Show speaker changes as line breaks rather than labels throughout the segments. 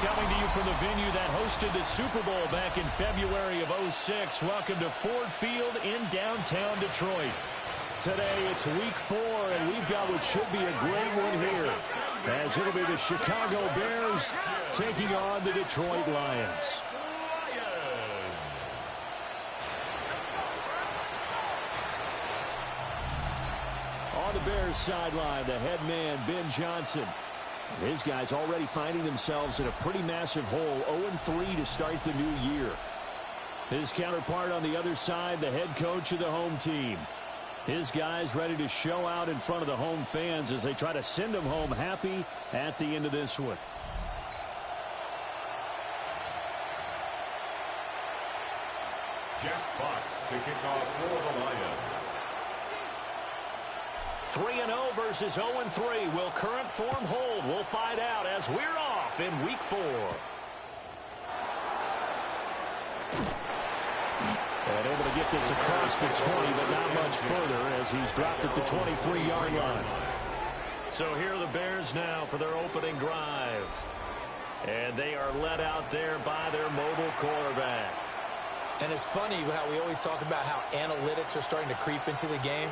Coming to you from the venue that hosted the Super Bowl back in February of '06. Welcome to Ford Field in downtown Detroit. Today it's week 4, and we've got what should be a great one here, as it'll be the Chicago Bears taking on the Detroit Lions. On the Bears sideline, the head man, Ben Johnson. His guys already finding themselves in a pretty massive hole, 0-3 to start the new year. His counterpart on the other side, the head coach of the home team. His guys ready to show out in front of the home fans as they try to send them home happy at the end of this one.
Jack Fox to kick off for the Lions.
3-0 versus 0-3. Will current form hold? We'll find out as we're off in week 4. And able to get this across the 20, but not much further as he's dropped at the 23-yard line. So here are the Bears now for their opening drive. And they are led out there by their mobile quarterback.
And it's funny how we always talk about how analytics are starting to creep into the game.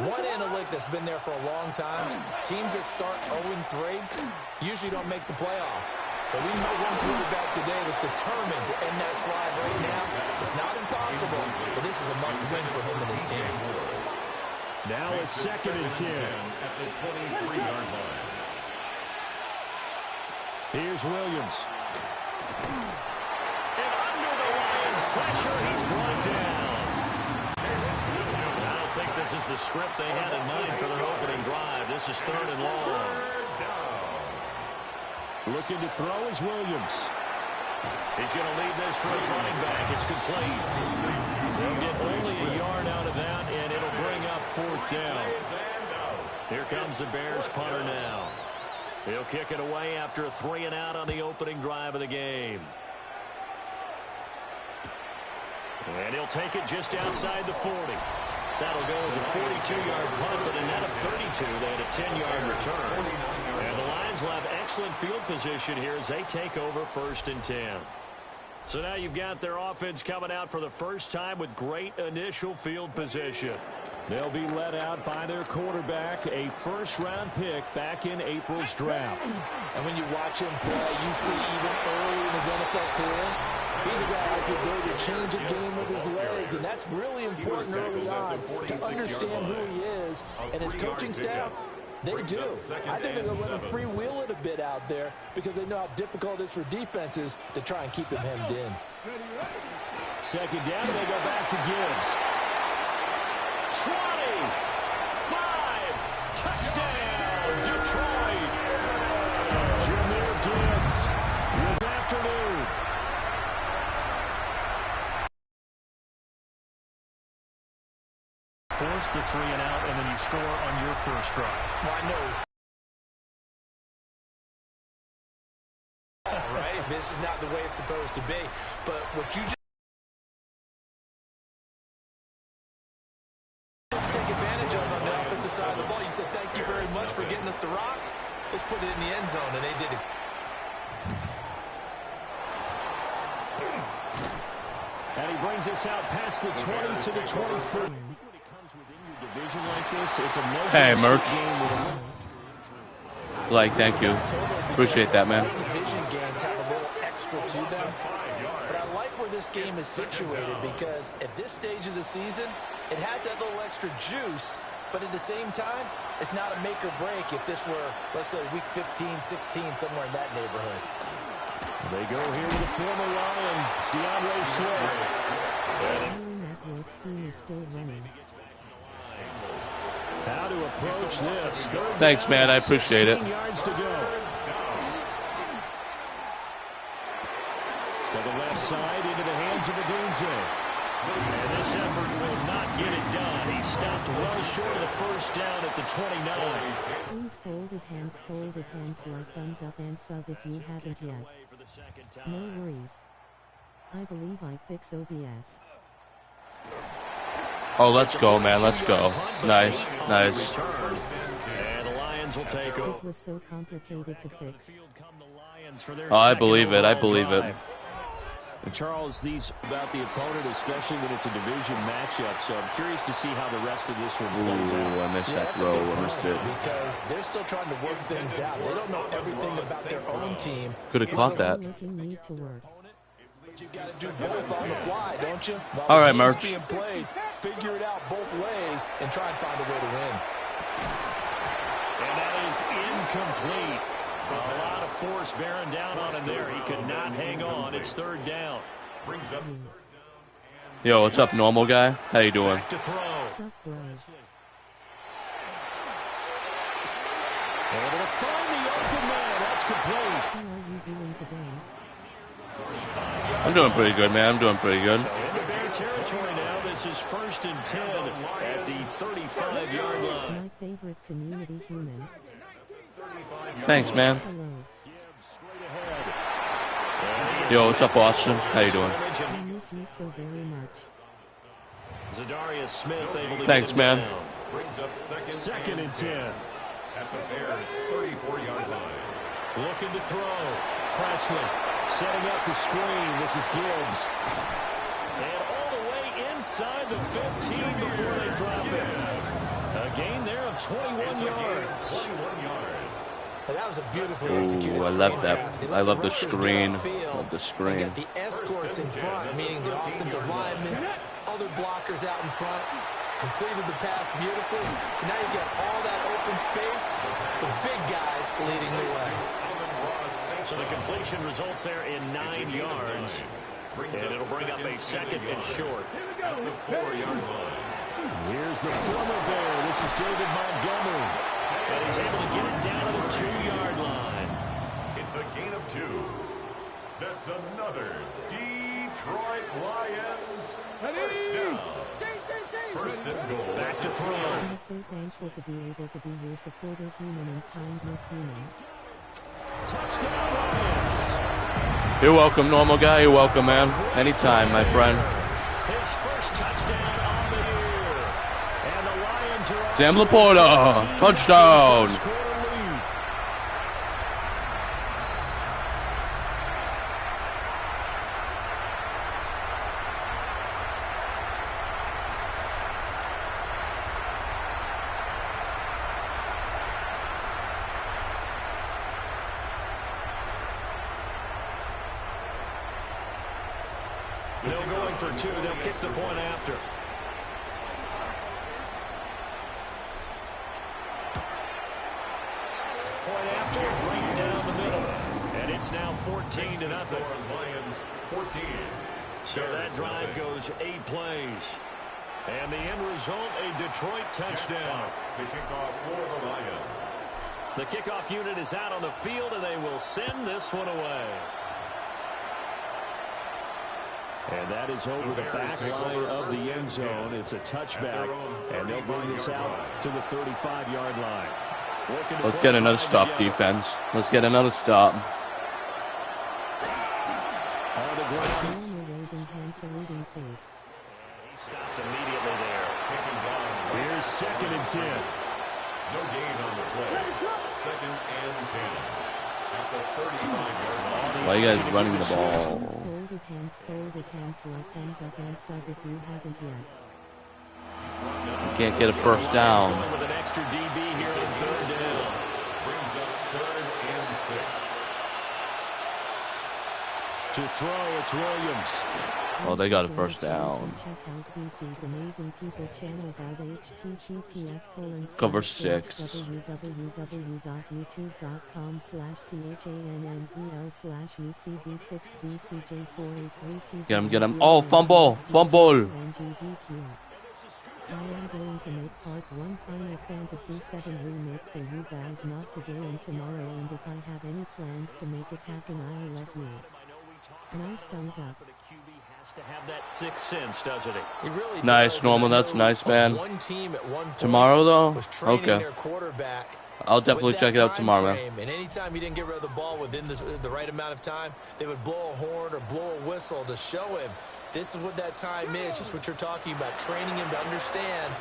One analytic that's been there for a long time, teams that start 0-3 usually don't make the playoffs. So we know one quarterback today that's determined to end that slide right now. It's not impossible, but this is a must-win for him and his team.
Now it's 2nd and 10.
At the 23-yard line.
Here's Williams. And under the Lions' pressure, he's brought down. I think this is the script they had in mind for their opening drive. This is 3rd and long. Looking to throw is Williams. He's going to lead this for his running back. It's complete. They'll get only a yard out of that, and it'll bring up 4th down. Here comes the Bears punter now. He'll kick it away after a 3-and-out on the opening drive of the game. And he'll take it just outside the 40. That'll go as a 42-yard punt, but a net of 32. They had a 10-yard return. And the Lions will have excellent field position here as they take over 1st and 10. So now you've got their offense coming out for the first time with great initial field position. They'll be led out by their quarterback, a first-round pick back in April's draft.
And when you watch him play, you see even early in his NFL career, he's a guy that has the ability to change a game with his legs, and that's really important early on to understand who he is. And his coaching staff, they do. I think they're going to let him freewheel it a bit out there because they know how difficult it is for defenses to try and keep him hemmed in.
2nd down, they go back to Gibbs. 20, 5, touchdown, Detroit. Jahmyr Gibbs, good afternoon. Force the 3-and-out, and then you score on your first drive.
Well, I know. All right, this is not the way it's supposed to be. But what you just take advantage of on the offensive side of the ball, you said, thank you very much for getting us the rock. Let's put it in the end zone, and they did it.
And he brings us out past the 20 to the 24. Division like this, it's a
hey, Merch. Like, thank you. Appreciate that, man.
Division games have a little extra to them. But I like where this game is situated because at this stage of the season, it has that little extra juice. But at the same time, it's not a make or break if this were, let's say, week 15, 16, somewhere in that neighborhood.
They go here with the former Lion, DeAndre Swift.
Network stream is still running.
How to approach this.
Thanks, man. I appreciate it.
16 yards to go. To the left side, into the hands of Adunze. And this effort will not get it done. He stopped well short of the first down at the 29.
Please folded hands like thumbs up and sub if you haven't yet. No worries. I believe I fix OBS.
Oh, let's go, man. Let's go. Nice, nice.
And the Lions Lions will take over.
It was so complicated to fix.
Oh, I believe it. I believe it.
And Charles, these about the opponent, especially when it's a division matchup. So I'm curious to see how the rest of this one plays out.
Ooh, I missed that throw. I missed it.
Because they're still trying to work things out. They don't know everything about their own team.
Could have caught that.
Looking need to work.
You got to do both on the fly, don't you? While
All
the
right,
game's
Merch.
being played, figure it out both ways and try and find a way to win.
And that is incomplete. A lot of force bearing down on him there. He could not hang on. It's third down.
Brings up
Yo, what's up, normal guy? How you doing?
Back to throw.
Suck, bros.
Able to find the open man. That's complete.
How are you doing today?
I'm doing pretty good, man. I'm doing pretty good.
So into Bear territory now. This is 1st and 10 at the 35-yard line.
My favorite community human.
Thanks, man.
Hello.
Yo, what's up, Austin? How you doing?
I miss you so very much.
Zadarius Smith able to
Thanks,
get him
man.
down.
brings up
Second and 10.
at the Bears' 34-yard line.
Looking to throw. Presley setting up the screen. This is Gibbs. And all the way inside the 15 before they drop it. A gain there of 21 yards.
21 yards.
And that was a beautifully executed
Ooh, I
screen
love
pass.
that.
They
I
let
love the
rushers get
screen.
upfield
Love the
and
screen.
get the escorts in front, meaning the offensive linemen, other blockers out in front. Completed the pass beautifully. So now you've got all that open space with big guys leading the way.
So the completion results there in 9 yards. And it'll bring up a second and short.
At the 4-yard line.
Here's the former Bear. This is David Montgomery. And he's able to get it down to the 2-yard line.
It's a gain of 2. That's another Detroit Lions first down. First and goal.
Back to throw.
I'm so thankful to be able to be your supporter human and kindness human.
Touchdown Lions.
You're welcome, normal guy. You're welcome, man. Anytime, my friend.
His first touchdown on the year. And the Lions are up
Sam
to a
Laporta,
13
touchdown.
first quarter lead. They'll going for 2. They'll kick the point after. Point after, right down the middle. And it's now 14-0.
Lions 14.
So that drive goes 8 plays. And the end result, a Detroit touchdown.
To kick off for the Lions.
The kickoff unit is out on the field, and they will send this one away. And that is over the back line of the end zone. It's a touchback, and they'll bring this out to the 35-yard line.
Let's get another stop, defense. Let's get another stop.
On the ground.
Normal waving hand saluting face.
He stopped immediately there.
Taken down.
Here's 2nd and 10.
No gain on the play. 2nd and 10. At the 35-yard line.
Why are you guys running the ball?
Folded hands, like thumbs up and sub if you haven't yet.
You can't get a first down.
Going with an extra DB here on 3rd down.
Brings up 3rd and 6.
To throw, it's Williams.
Oh, they got a first down.
Check out BC's amazing people channels at
Cover 6.
www.youtube.com/CHANNEL/UCB6ZCJ483.
Get him. Oh, fumble. Fumble.
I am going to make part 1 Final Fantasy VII Remake for you guys, not today and tomorrow, and if I have any plans to make it happen, I'll let you. Nice thumbs up.
But a QB has to have that 6th sense, doesn't it?
He really
Nice,
does.
normal.
And I
That's
know
nice, man.
One team at one point
Tomorrow, though?
was training
Okay.
their quarterback.
I'll definitely
with that
check it out
time
tomorrow, man.
frame, and anytime he didn't get rid of the ball within the right amount of time, they would blow a horn or blow a whistle to show him this is what that time is, just what you're talking about, training him to understand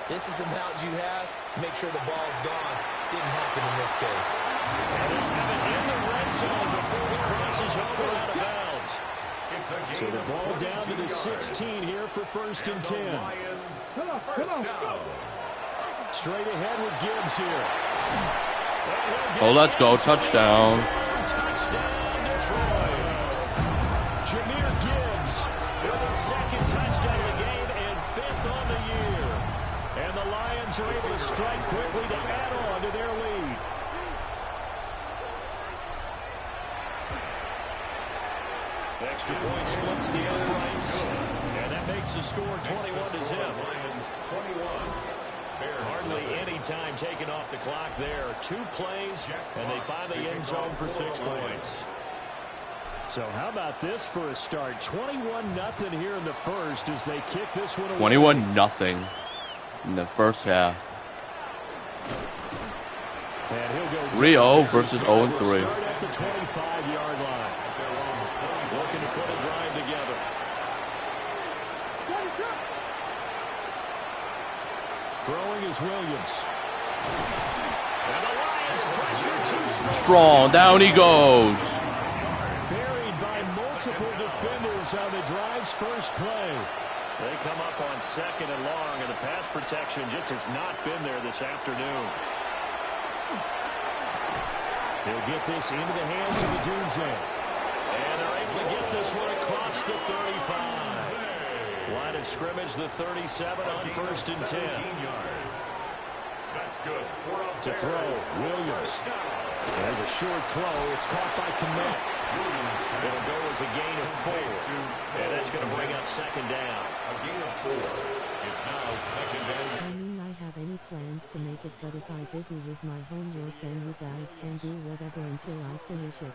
this is the amount you have, make sure the ball's gone. didn't happen in this case.
And they'll have it in the red zone before it crosses over out of bounds. So the ball down to the 16 here for 1st and 10. Straight ahead with Gibbs here.
Oh, let's go. Touchdown.
Touchdown, Detroit. Jahmyr Gibbs with a 2nd touchdown of the game and 5th on the year. And the Lions are able to strike quickly to add on to their lead. Extra point splits the uprights. And that makes the score 21-0. Hardly any time taken off the clock there. 2 plays, and they find the end zone for 6 points. So how about this for a start? 21-0 here in the first as they kick this one away.
21-0 in the first half.
And he'll go
3-0 versus 0-3.
Start at the 25-yard line. Looking to put a drive together. Throwing is Williams. And the Lions pressure too
strong. Down he goes.
Buried by multiple defenders on the drive's first play. They come up on 2nd and long, and the pass protection just has not been there this afternoon. He'll get this into the hands of the Dunze. And they're able to get this one across the 35. Line of scrimmage, the 37 on 1st and 10.
That's good.
To throw, Williams. There's a short throw. It's caught by Kmet. It'll go as a gain of 4. And that's going to bring up 2nd down.
A gain of 4. It's now 2nd down.
I mean, I have any plans to make it, but if I'm busy with my homework, then you guys can do whatever until I finish it.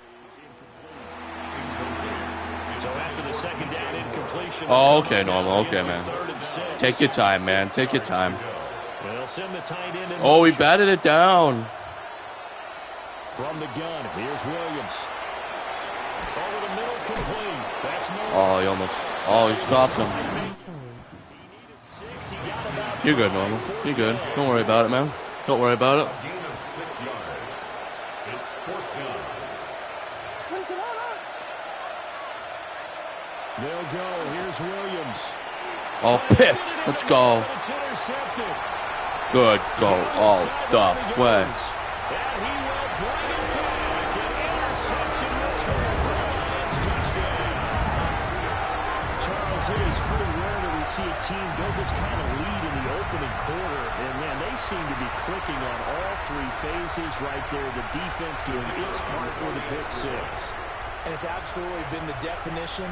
So after the 2nd down incompletion.
Oh, okay, normal. Okay, man. Take your time, man. Take your time.
They'll send the tight end in.
Oh, he batted it down.
From the gun, here's Williams. Over the middle, complete. That's no.
Oh, he almost. Oh, he stopped him.
I'm sorry.
You're good, normal. You're good. Don't worry about it, man. Don't worry about it.
A gain of 6 yards. It's 4th down.
They'll go. Here's Williams.
Oh, pitch. Let's go.
It's intercepted.
Good go. Oh, the way.
And he will bring it back. An interception return for the Lions touchdown. Charles, it is pretty rare that we see a team build this kind of lead in the opening quarter. And, man, they seem to be clicking on all 3 phases right there. The defense doing its part with a pick 6.
And it's absolutely been the definition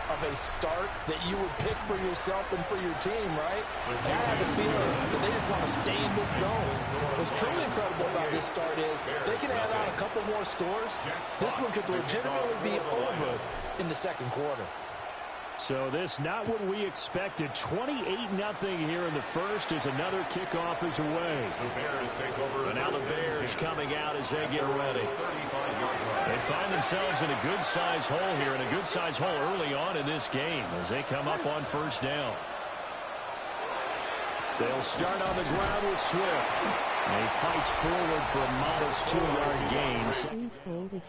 of a start that you would pick for yourself and for your team, right? And I have a feeling that they just want to stay in this zone. What's truly incredible about this start is they can add on a couple more scores. This one could legitimately be over in the 2nd quarter.
So this not what we expected. 28-0 here in the first as another kickoff is away.
The Bears take over.
And now the Bears coming out as they get ready. They find themselves in a good-sized hole here, and a good-sized hole early on in this game as they come up on 1st down. They'll start on the ground with Swift. And he fights forward for a modest 2-yard gain.
Please folded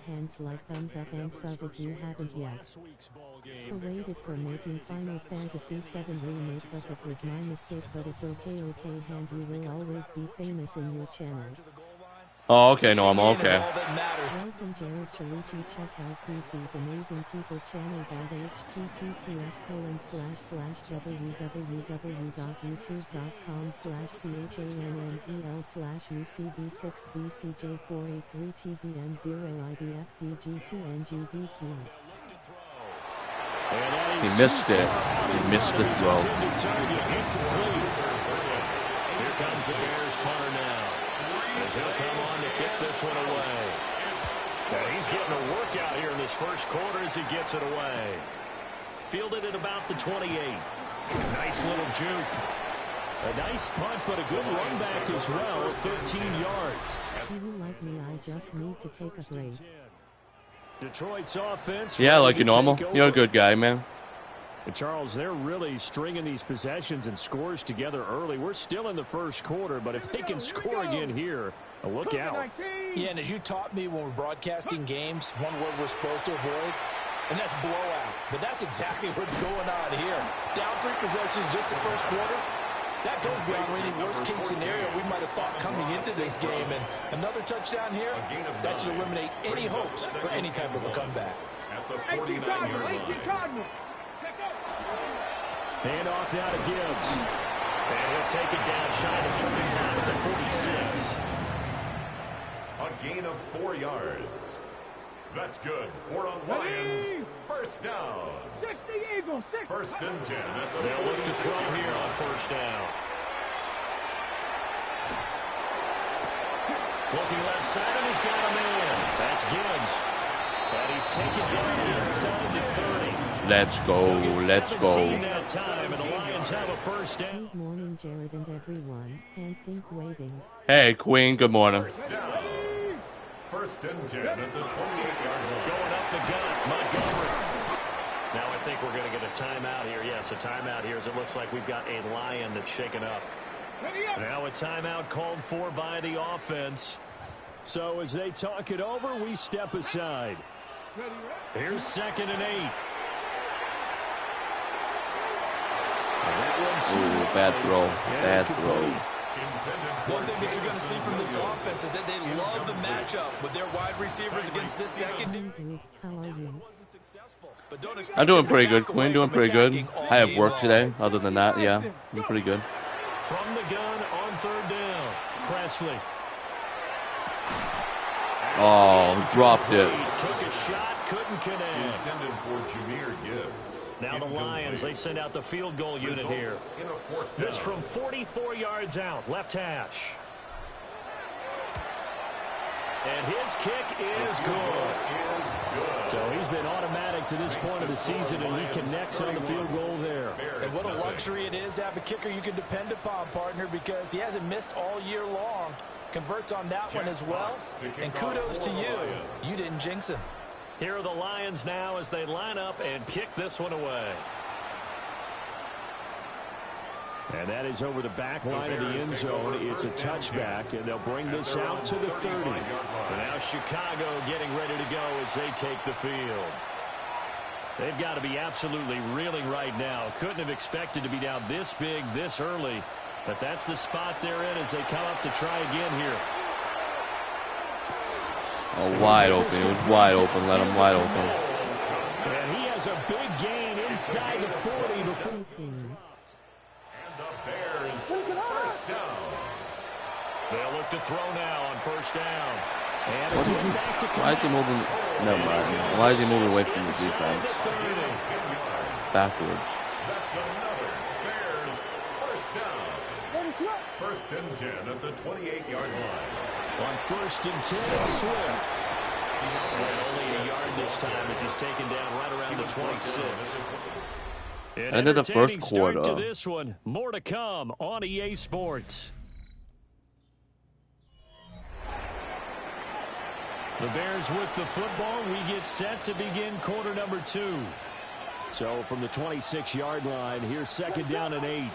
hands like thumbs up and sub if you haven't yet. Paraded for making Final Fantasy VII Remake, but that was my mistake, but it's okay, hand, you will always be famous in your channel.
Oh, okay, normal. Okay.
Welcome Jared Charucci. Check out PC's amazing people channels at https://www.youtube.com/channel/CHANNEL/UCB63TDM0IBFDG2NGDQ.
He missed it. He missed the throw.
Here comes the Bears punter now. As he'll come on to kick this one away. And he's getting a workout here in this first quarter as he gets it away. Fielded at about the 28. Nice little juke. A nice punt, but a good run back as well, 13 yards.
Do you like me? I just need to take a break.
Detroit's offense.
Yeah, like you normal. You're a good guy, man.
And Charles, they're really stringing these possessions and scores together early. We're still in the first quarter, but if they can score again here, look out.
Yeah, and as you taught me when we're broadcasting games, one word we're supposed to avoid, and that's blowout. But that's exactly what's going on here. Down 3 possessions just the first quarter. That goes beyond any worst-case scenario we might have thought coming into this game. And another touchdown here, that should eliminate any hopes for any type of a comeback.
At the 49-yard line.
Hand off now to Gibbs. And he'll take it down shy of the 45 at the 46.
A gain of 4 yards. That's good for a Lions first down.
60 Eagles, 6.
First and 10 at the
They'll look to throw here on first down. Looking left side, and he's got a man. That's Gibbs. And he's taken down inside the 30.
Let's go. Let's go.
That time, and the Lions have a first down.
Good morning, Jared and everyone. And think waving.
Hey, Queen. Good morning.
first down. First and 10 at the 28-yard line.
Going up the gut, Montgomery. Now I think we're going to get a timeout here. Yes, a timeout here as it looks like we've got a Lion that's shaken up. Now a timeout called for by the offense. So as they talk it over, we step aside. Here's 2nd and 8.
Ooh, bad throw. Bad throw.
One thing that you're going to see from this offense is that they love the matchup with their wide receivers against this second.
Good. How are you?
I'm doing pretty good, Queen. Doing pretty good. I have work today. Other than that, yeah, I'm pretty good.
From the gun on 3rd down, Presley.
Oh, dropped it.
Took a shot, couldn't connect.
Intended for Jameer Gibbs.
Now the Lions, they send out the field goal unit here. This from 44 yards out, left hash. And his kick is good. So he's been automatic to this point of the season, and he connects on the field goal there.
And what a luxury it is to have a kicker you can depend upon, partner, because he hasn't missed all year long. Converts on that one as well. And kudos to you. You didn't jinx him.
Here are the Lions now as they line up and kick this one away. And that is over the back line of the end zone. It's a touchback, and they'll bring this out to the 30. And now Chicago getting ready to go as they take the field. They've got to be absolutely reeling right now. Couldn't have expected to be down this big this early. But that's the spot they're in as they come up to try again here.
Oh, wide open. It was wide open. Let him wide open.
And he has a big gain inside the 40 before.
And the Bears first down.
They'll look to throw now on first down. And
Why is he moving? Never mind. Why is he moving away from the defense? Backwards.
That's another Bears first down. First and 10 at the 28-yard line.
On first and 10, Swift. And only a yard this time as he's taken down right around the 26.
End of the first quarter.
To this one. More to come on EA Sports. The Bears with the football. We get set to begin quarter number 2. So from the 26-yard line, here's 2nd down and 8.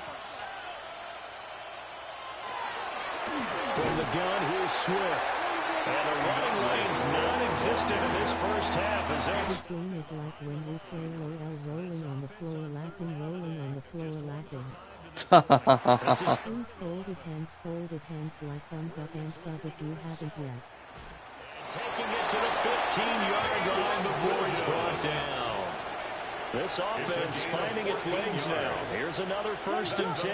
From the gun, here's Swift. And the running lane's non-existent in this first half as
This game is like when we play LOL, rolling on the floor laughing, rolling on the floor laughing. Please folded hands like thumbs up and sub if you haven't yet.
taking it to the 15-yard line before it's brought down. This offense finding its legs now. Here's another 1st and 10.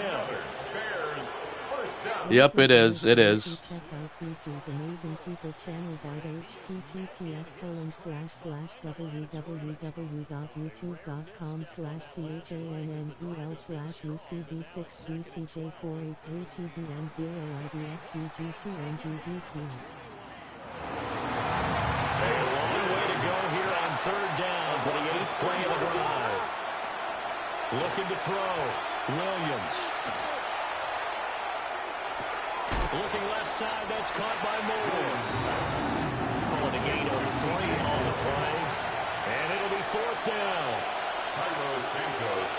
Yep, it is. It is.
Check out Feces amazing people channels out https://www.youtube.com/cchannel/UCB6CJ4A3TDM0IDFDG2NGDQ.
A long way to go here on 3rd down for the 8th play of the drive. Looking to throw. Williams. Looking left side, that's caught by Moore. Calling a gain of 3 on the play. And it'll be 4th down.
Carlos Santos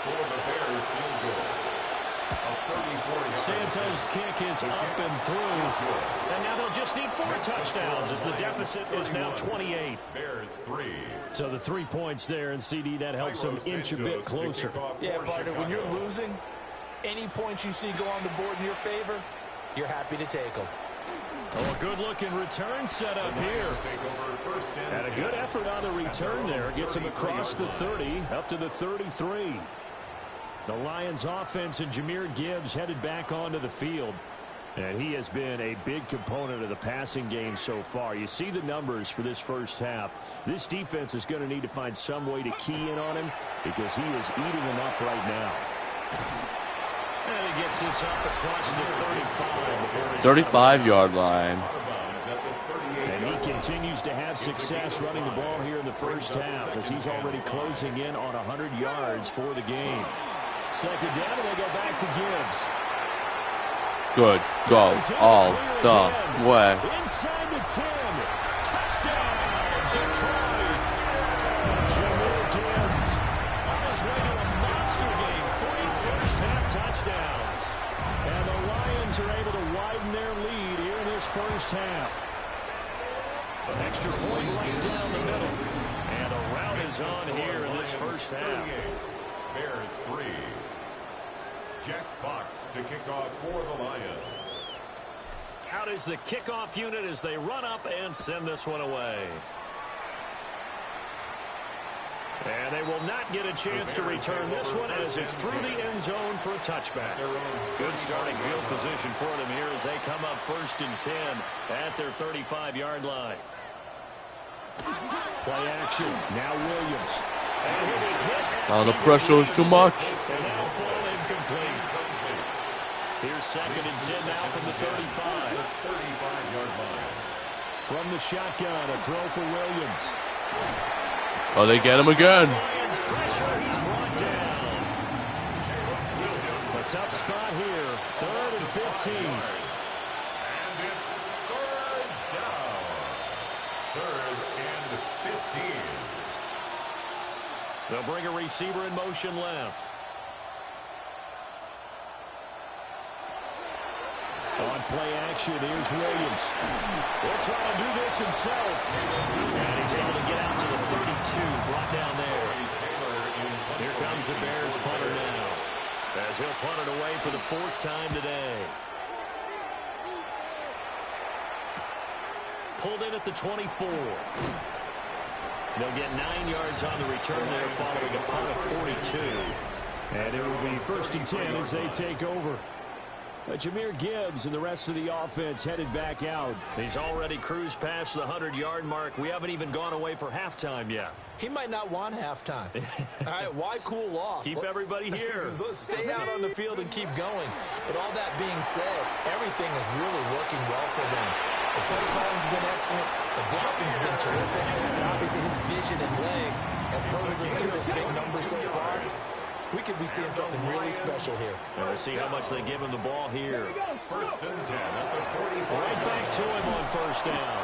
Toronto's kick is up and through. And now they'll just need 4 touchdowns as the deficit is now 28.
Bears 3.
So the 3 points there, and CD, that helps them inch a bit closer.
Yeah, partner, when you're losing, any points you see go on the board in your favor, you're happy to take them.
Oh, a good-looking return set up here. And a good effort on the return there. Gets him across the 30, up to the 33. The Lions offense and Jahmyr Gibbs headed back onto the field. And he has been a big component of the passing game so far. You see the numbers for this first half. This defense is going to need to find some way to key in on him because he is eating them up right now. And he gets this up across the 35.
35-yard line.
And he continues to have success running the ball here in the first half as he's already closing in on 100 yards for the game. Second down, and they go back to Gibbs.
Good. Go all the way.
Inside the 10. Touchdown, Detroit. Jahmyr Gibbs on his way to a monster game. 3 first-half touchdowns. And the Lions are able to widen their lead here in this first half. An extra point right down the middle. And a rout is on here in this first half.
Bears 3. Jack Fox to kick off for the Lions.
Out is the kickoff unit as they run up and send this one away. And they will not get a chance to return this one as it's through the end zone for a touchback. Good starting field position for them here as they come up 1st and 10 at their 35-yard line. Play action. Now Williams. And he'll be hit.
Oh, the pressure is too much.
And that'll fall incomplete. Here's 2nd and 10 now from the 35.
35-yard line.
From the shotgun, a throw for Williams.
Oh, they get him again.
Lions pressure, he's brought down. A tough spot here. 3rd and 15.
And it's 3rd down. 3rd and 15.
They'll bring a receiver in motion left. On play action, here's Williams. He'll try to do this himself. And he's able to get out to the 32, brought down there. Here comes the Bears punter now, as he'll punt it away for the 4th time today. Pulled in at the 24. They'll get 9 yards on the return there following a punt of 42. And it will be 1st and 10 as they take over. Jahmyr Gibbs and the rest of the offense headed back out. He's already cruised past the 100-yard mark. We haven't even gone away for halftime yet.
He might not want halftime. All right, why cool off?
Keep everybody here.
Let's stay out on the field and keep going. But all that being said, everything is really working well for them. The play calling's been excellent. The blocking's been terrific. And obviously his vision and legs have hurled him to this big number so far. We could be seeing something really special here.
And we'll see how much they give him the ball here.
1st and 10 at the 45.
Right back to him on 1st down.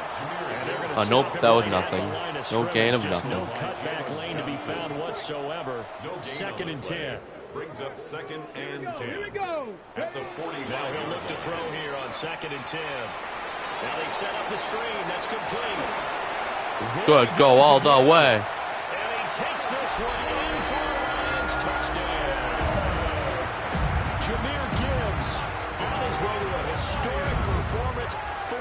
And they're going to
nope, that was nothing. No gain of nothing.
No cutback lane to be found whatsoever.
No
2nd and 10.
Brings up 2nd and 10. Here we go. At the 45.
Now he'll look to throw here on 2nd and 10. Now they set up the screen. That's complete.
Good, go all the way.
And he takes this one in for a Lions touchdown. Jahmyr Gibbs on his way to a historic performance. 4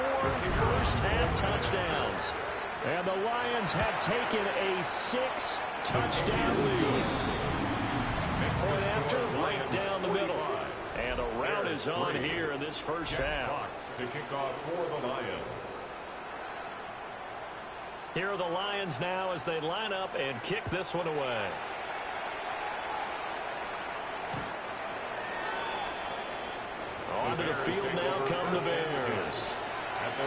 first-half touchdowns. And the Lions have taken a 6-touchdown lead. Point after, right down the middle. And a rout is on here in this first half.
To kick off for the Lions.
Here are the Lions now as they line up and kick this one away. Onto the field now come the Bears.
At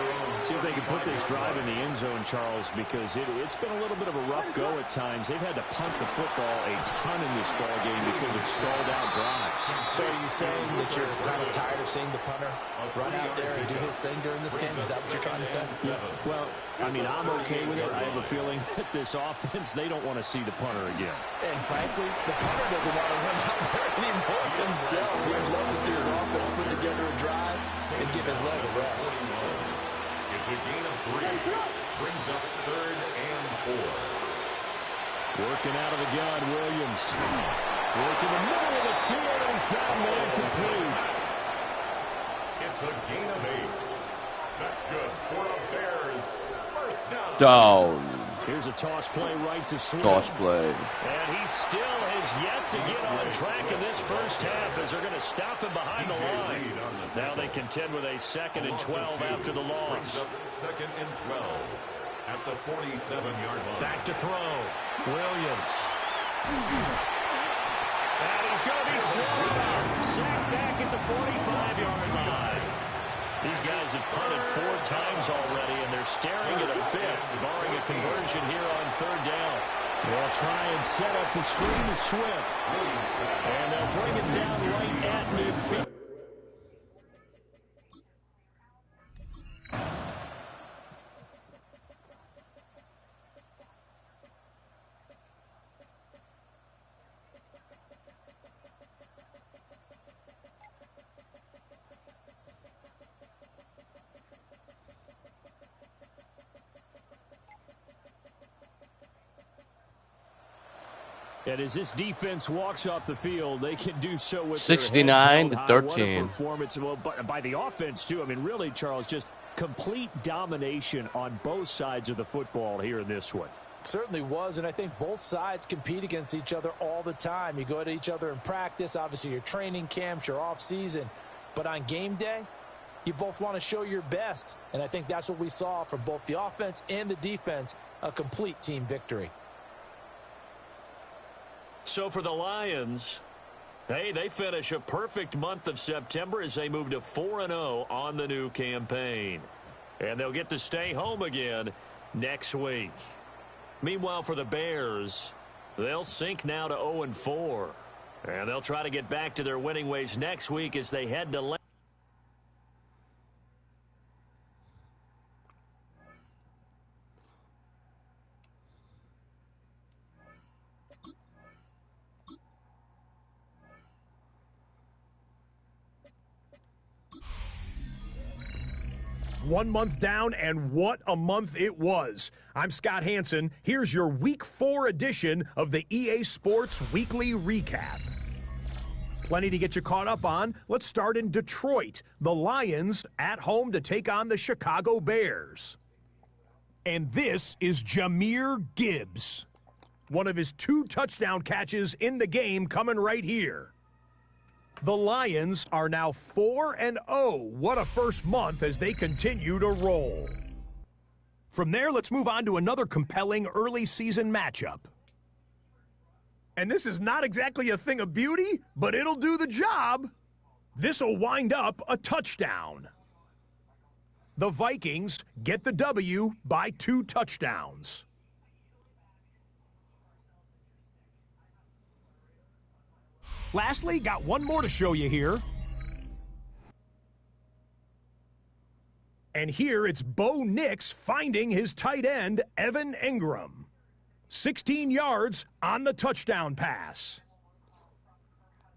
See if they can put this drive in the end zone, Charles, because it's been a little bit of a rough go at times. They've had to punt the football a ton in this ball game because of stalled out drives.
So are you saying that you're kind of tired of seeing the punter run out there and do his thing during this game? Is that what you're trying to say?
Yeah. Well, I mean, I'm okay with it. I have a feeling that this offense, they don't want to see the punter again.
And frankly, the punter doesn't want to run out there anymore himself. We'd love to see his offense put together a drive and give his leg a rest.
It's a gain of 3. Brings up 3rd and 4.
Working out of the gun, Williams. Working the middle of the field, and he's got a man complete.
It's a gain of 8. That's good for the Bears. First down.
Down.
Here's a toss play right to Swift.
Toss play.
And he still has yet to get on track in this first half as they're going to stop him behind the line. Now they contend with a 2nd and 12 after the loss.
2nd and 12 at the 47-yard line.
Back to throw. Williams. And he's going to be swallowed up. Sacked back at the 45-yard line. These guys have punted 4 times already, and they're staring at a 5th, barring a conversion here on 3rd down. They'll try and set up the screen to Swift. And they'll bring it down right at midfield. And as this defense walks off the field, they can do so with
69-13.
Performance, well, by the offense too. I mean, really, Charles, just complete domination on both sides of the football here in this one.
It certainly was, and I think both sides compete against each other all the time. You go at each other in practice, obviously your training camps, your off season, but on game day, you both want to show your best, and I think that's what we saw from both the offense and the defense, a complete team victory.
So for the Lions, hey, they finish a perfect month of September as they move to 4-0 on the new campaign. And they'll get to stay home again next week. Meanwhile, for the Bears, they'll sink now to 0-4. And they'll try to get back to their winning ways next week as they head to
One month down, and what a month it was. I'm Scott Hansen. Here's your Week 4 edition of the EA Sports Weekly Recap. Plenty to get you caught up on. Let's start in Detroit. The Lions at home to take on the Chicago Bears. And this is Jahmyr Gibbs. One of his 2 touchdown catches in the game coming right here. The Lions are now 4-0. What a first month as they continue to roll. From there, let's move on to another compelling early season matchup. And this is not exactly a thing of beauty, but it'll do the job. This'll wind up a touchdown. The Vikings get the W by 2 touchdowns. Lastly, got one more to show you here. And here it's Bo Nix finding his tight end, Evan Engram. 16 yards on the touchdown pass.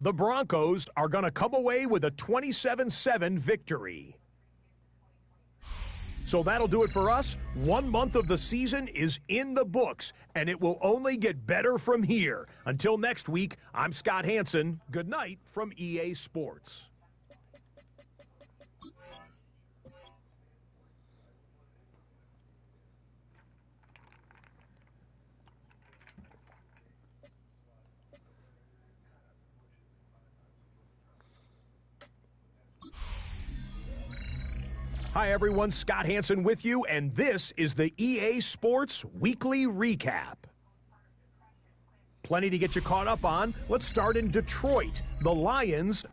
The Broncos are going to come away with a 27-7 victory. So that'll do it for us. 1 month of the season is in the books, and it will only get better from here. Until next week, I'm Scott Hansen. Good night from EA Sports. Hi, everyone. Scott Hansen with you, and this is the EA Sports Weekly Recap. Plenty to get you caught up on. Let's start in Detroit. The Lions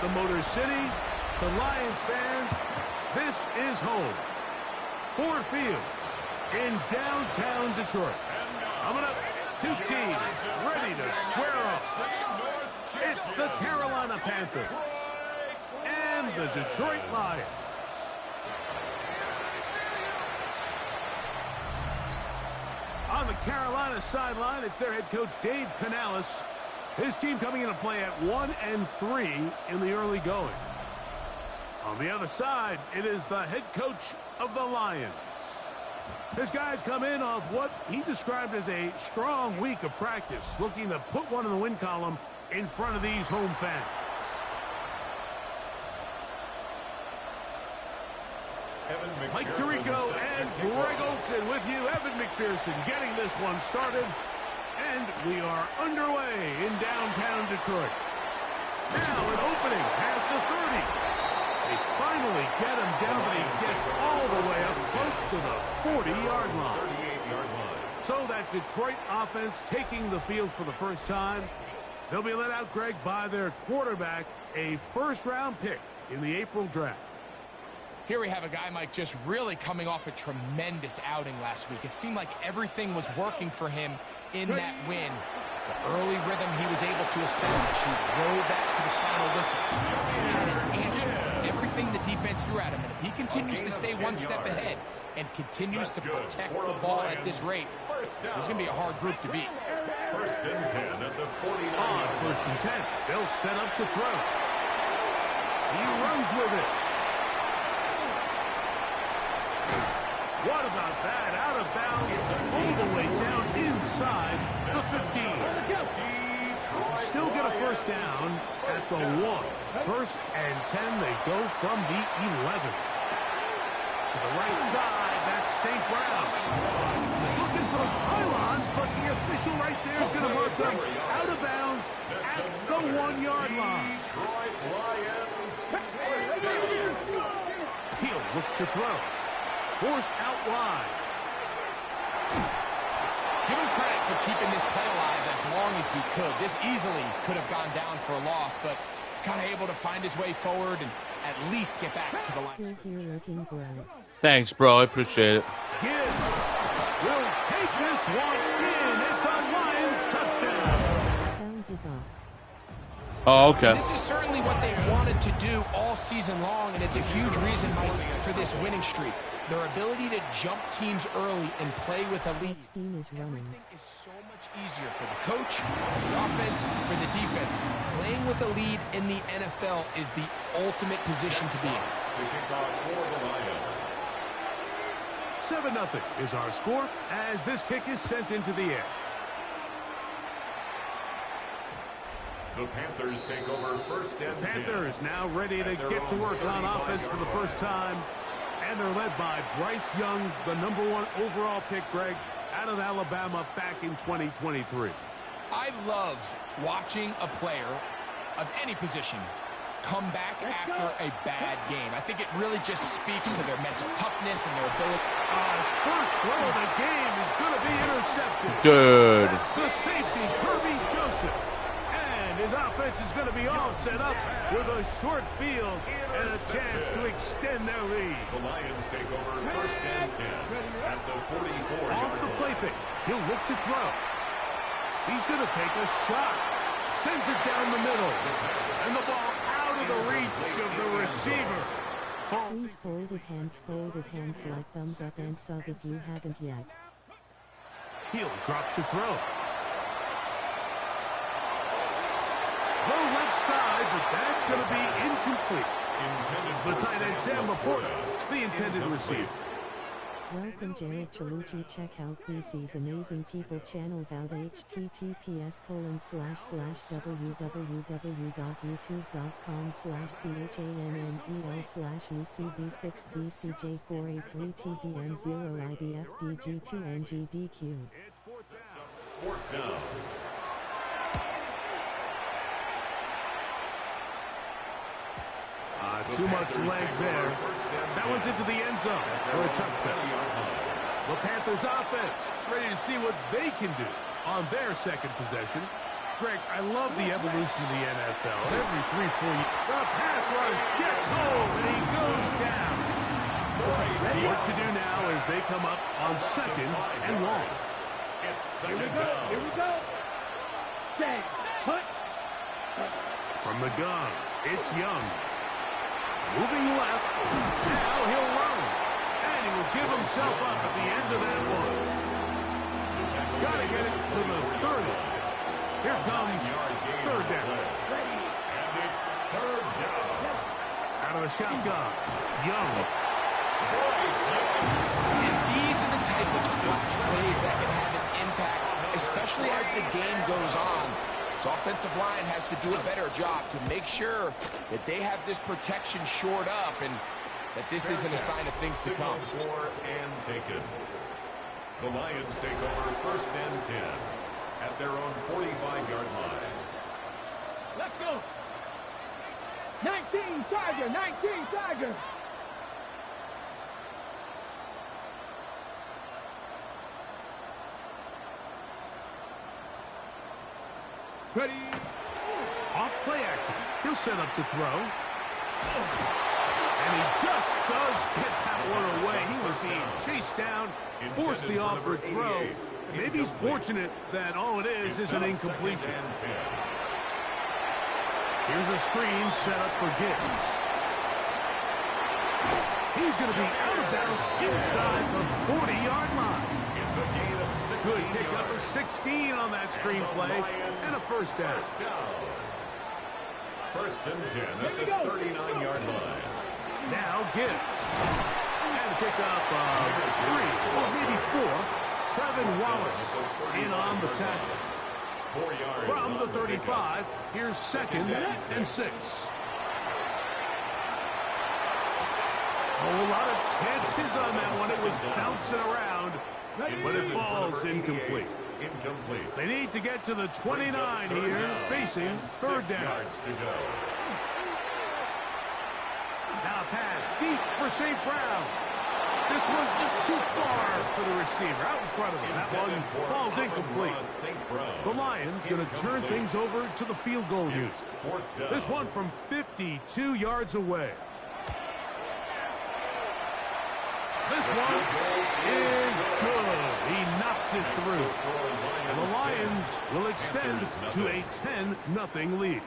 the Motor City, to Lions fans, this is home. Ford Field in downtown Detroit. Coming up, two teams ready to square off. It's the Carolina Panthers and the Detroit Lions. On the Carolina sideline, it's their head coach, Dave Canales. His team coming into play at 1-3 in the early going. On the other side, it is the head coach of the Lions. His guys come in off what he described as a strong week of practice, looking to put one in the win column in front of these home fans. Mike Tirico and Greg Olson with you. Evan McPherson getting this one started. And we are underway in downtown Detroit. Now an opening past the 30. They finally get him down, but he gets all the way up close to the 40-yard line. So that Detroit offense taking the field for the first time. They'll be let out, Greg, by their quarterback, a first-round pick in the April draft.
Here we have a guy, Mike, just really coming off a tremendous outing last week. It seemed like everything was working for him in that win. The early rhythm he was able to establish, he rode that to the final whistle. He had an answer everything the defense threw at him. And if he continues to stay one step ahead and continues to protect the ball at this rate, it's going to be a hard group to beat.
First and 10 at the 49.
On first and 10, they'll set up to throw. He runs with it. What about that? Out of bounds, all the way down inside the 15. Still get a first down at the 1. First and 10, they go from the 11. To the right side, that's St. Brown. Looking for the pylon, but the official right there is going to mark them out of bounds at the 1-yard line. He'll look to throw. Forced out wide.
Give him credit for keeping this play alive as long as he could. This easily could have gone down for a loss, but he's kind of able to find his way forward and at least get back to the line.
Still here looking bright.
Thanks, bro. I appreciate it.
Gibbs will take this one in. It's a Lions touchdown.
Sounds is off.
Oh, okay.
This is certainly what they wanted to do all season long, and it's a huge reason, Mike, for this winning streak. Their ability to jump teams early and play with a lead.
Steam is running.
Everything is so much easier for the coach, for the offense, for the defense. Playing with a lead in the NFL is the ultimate position to be in.
7-0 is our score as this kick is sent into the air.
The Panthers take over first and 10.
Panthers now ready to get to work on offense for the first time. And they're led by Bryce Young, the #1 overall pick, Greg, out of Alabama back in 2023.
I love watching a player of any position come back after a bad game. I think it really just speaks to their mental toughness and their ability.
First throw of the game is going to be intercepted.
Dude.
That's the safety, Kirby Joseph. And his offense is going to be all set up with a short field and a chance to extend their lead.
The Lions take over first and 10 at the 44-yard
Off the play fake, he'll look to throw. He's going to take a shot. Sends it down the middle. And the ball out of the reach of the receiver.
Please folded hands like thumbs up and sub if you haven't yet.
He'll drop to throw. The left side, but that's going to be incomplete. The tight end Sam Laporta, the intended receiver.
Welcome Jared Chalucci. Check out PC's Amazing People channels out https://www.youtube.com/CHANNEL/UCB6ZCJ4A3TBN0IBFDG2NGDQ.
Fourth down.
Too much leg there. That one's into the end zone for a touchdown. The Panthers offense ready to see what they can do on their second possession. Greg, I love the evolution of the NFL. Every 3-4 years, the pass rush gets home, and he goes down. What to do now as they come up on 2nd and long.
Here we go. Here we go.
From the gun, it's Young. Moving left. Now he'll run. And he will give himself up at the end of that one. Got to get it to the 30. Here comes 3rd down.
And it's 3rd down.
Out of the shotgun. Young.
And these are the type of splash plays that can have an impact, especially as the game goes on. So offensive line has to do a better job to make sure that they have this protection shored up and that this isn't a sign of things to come.
And taken. The Lions take over 1st and 10 at their own 45-yard line.
Let's go. 19 Tiger, 19 Tiger.
Ready. Off play action. He'll set up to throw. And he just does get that one away. He was being chased down, forced the awkward throw. Maybe he's fortunate that all it is an incompletion. Here's a screen set up for Gibbs. He's going to be out of bounds inside the 40-yard line.
It's a gain of 16
Good pickup of 16 on that screen play and a 1st down.
1st and 10 at the 39-yard line.
Now Gibbs. And a pickup of 3 or maybe 4. Trevin Wallace in on the tackle.
4 yards
From the 35, here's 2nd and 6. A whole lot of chances on that one. It was bouncing around, but it falls incomplete. They need to get to the 29 here, facing 3rd down. Now a pass deep for St. Brown. This one just too far for the receiver, out in front of him. That one falls incomplete. The Lions going to turn things over to the field goal unit. This one from 52 yards away. This one is good. He knocks it through. And the Lions will extend to a 10-0 lead.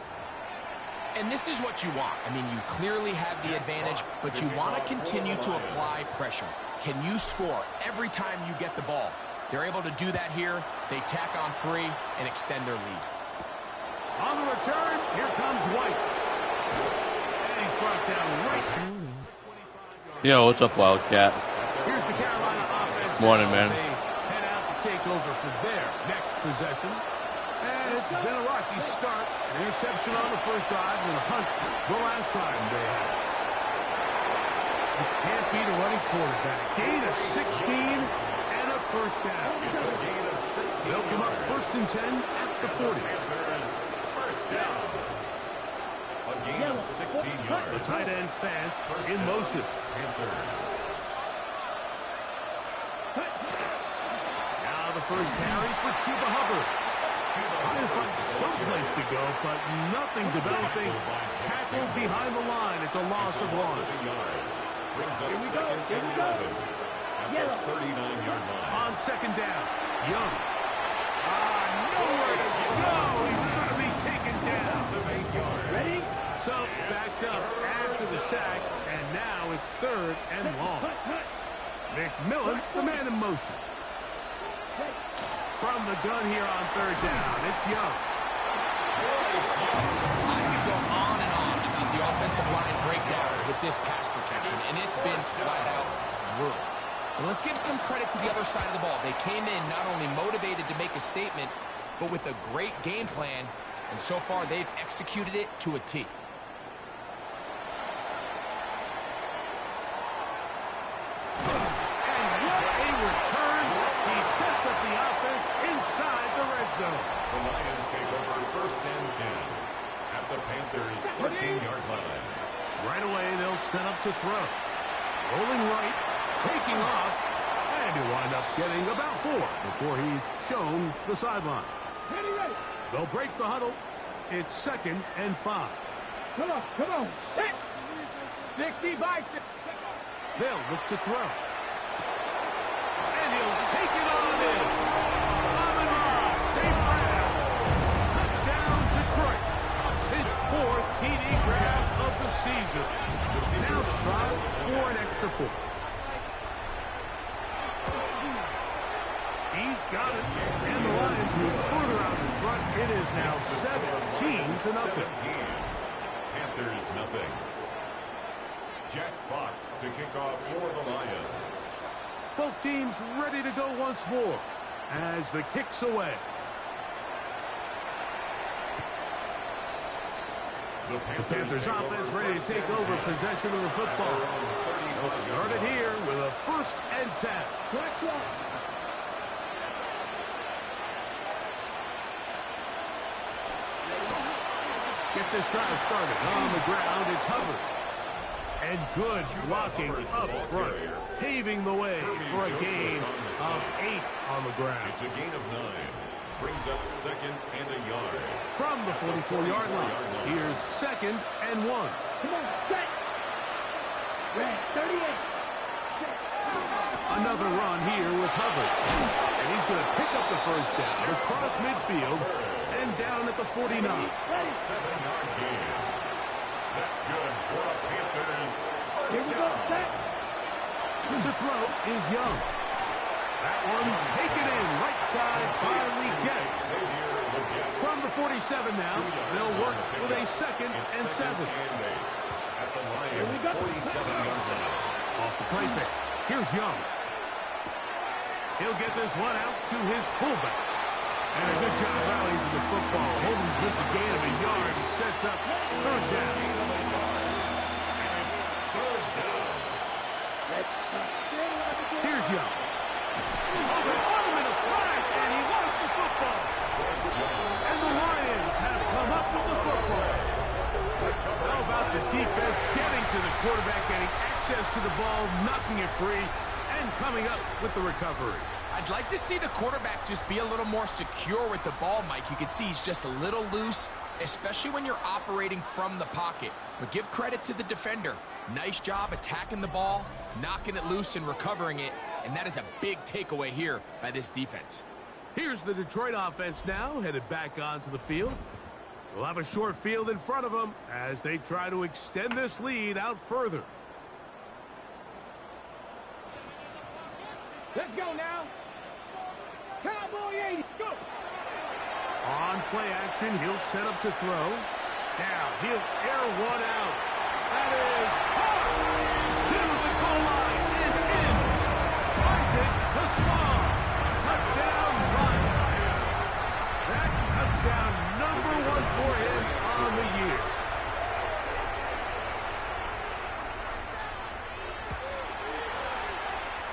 And this is what you want. I mean, you clearly have the advantage, but you want to continue to apply pressure. Can you score every time you get the ball? They're able to do that here. They tack on 3 and extend their lead.
On the return, here comes White. And he's brought down right.
Yo, what's up, Wildcat?
Here's the Carolina offense.
Morning, man.
They head out to take over for their next possession. And it's been a rocky start. An interception on the first drive and a hunt the last time they had. You can't beat a running quarterback. Gain of 16 and a 1st down.
It's a gain of 16.
They'll come up 1st and 10 at the 40.
1st down. A gain of 16 yards.
The tight end Fant in motion.
Panthers.
Now the first carry for Chuba Hubbard. Trying to find some place to go, but nothing developing. Tackled behind the line. It's a loss of 1.
Brings up 2nd and 11 at the 39-yard line.
On 2nd down, Young. Nowhere to go. He's going to be taken down.
Ready?
So backed up after the sack, and now it's 3rd and long. McMillan, the man in motion. From the gun here on 3rd down, it's Young.
I could go on and on about the offensive line breakdowns with this pass protection, and it's been flat out brutal. And let's give some credit to the other side of the ball. They came in not only motivated to make a statement, but with a great game plan, and so far they've executed it to a T.
Zone.
The Lions take over 1st and 10 at the Panthers' 13-yard line.
Right away, they'll set up to throw. Rolling right, taking off, and he'll wind up getting about 4 before he's shown the sideline. They'll break the huddle. It's 2nd and 5.
Come on, come on. 60 by 6.
They'll look to throw. And he'll take it on in. On the draw. Safe grab. Touchdown, Detroit. His 4th TD grab of the season. Now the try for an extra point. He's got it. And the Lions move further out in front. It is now 17-0.
Panthers nothing. Jack Fox to kick off for the Lions.
Both teams ready to go once more as the kick's away. The Panthers offense ready to take over possession of the football. They'll start it here with a 1st and 10. Get this drive started. On the ground, it's Hubbard. And good blocking up front, paving the way for a gain of 8 on the ground.
It's a gain of 9. Brings up 2nd and a yard.
From the 44-yard line, here's 2nd and 1.
Come on, set. Red, 38.
Another run here with Hubbard. And he's going to pick up the 1st down across midfield and down at the 49.
A 7-yard gain. That's good for the Panthers.
Here we go, set.
To throw is Young. That one taken in right side by Legette. From the 47 now, they'll work with a 2nd and 7.
At the Lions' 47-yard line.
Off the play pick. Here's Young. He'll get this one out to his fullback. And a good job rallies in the football. Holding's just a gain of a yard and sets up 3rd down.
And it's 3rd down.
Here's Young. Oh, they caught him in a flash, and he lost the football. And the Lions have come up with the football. How about the defense getting to the quarterback, getting access to the ball, knocking it free, and coming up with the recovery.
I'd like to see the quarterback just be a little more secure with the ball, Mike. You can see he's just a little loose, especially when you're operating from the pocket. But give credit to the defender. Nice job attacking the ball, knocking it loose and recovering it. And that is a big takeaway here by this defense.
Here's the Detroit offense now, headed back onto the field. They'll have a short field in front of them as they try to extend this lead out further.
Let's go now. Cowboy 80, go.
On play action, he'll set up to throw. Now he'll air one out. That is hard to the goal line and in. Buys it to Swan. Touchdown, Lions. That touchdown number 1 for him on the year.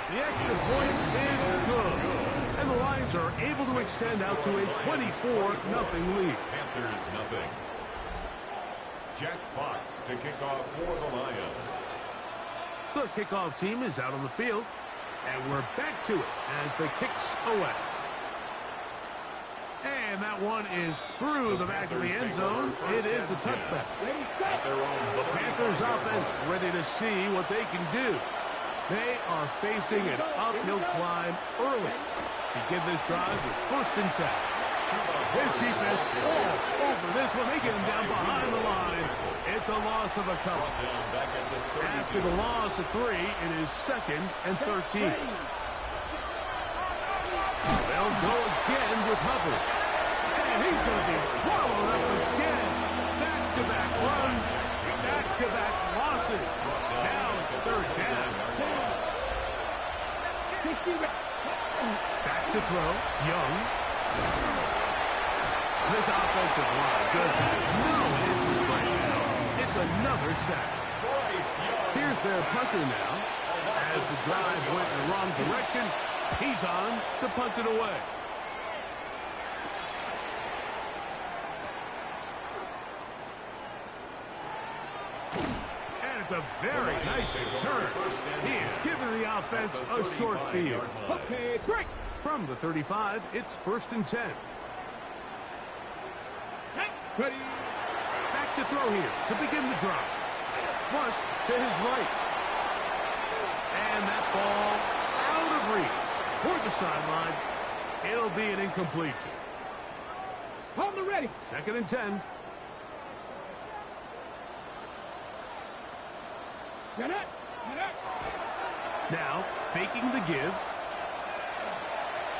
The extra point is good. And the Lions are able to extend out to a 24-0 lead.
Panthers nothing. Jack Fox to kick off for the Lions.
The kickoff team is out on the field. And we're back to it as the kick's away. And that one is through the back of the end zone. It is a touchback. The Panthers offense ready to see what they can do. They are facing an uphill climb early. Begin this drive with 1st and 10. His defense all over this one. They get him down behind the line. It's a loss of a couple. After the loss of 3, it is 2nd and 13. They'll go again with Hubbard. And he's going to be swallowed up again. Back-to-back runs, back-to-back losses. Now it's 3rd down. Back to throw, Young. This offensive line just has no answers right now. It's another sack. Here's their punter now. As the drive went in the wrong direction, he's on to punt it away. And it's a very nice return. He has given the offense a short field.
Okay, great.
From the 35, it's 1st and 10.
Ready.
Back to throw here to begin the drive. Flush to his right. And that ball out of reach toward the sideline. It'll be an incompletion.
Hold the ready.
2nd and 10.
Get it.
Now, faking the give.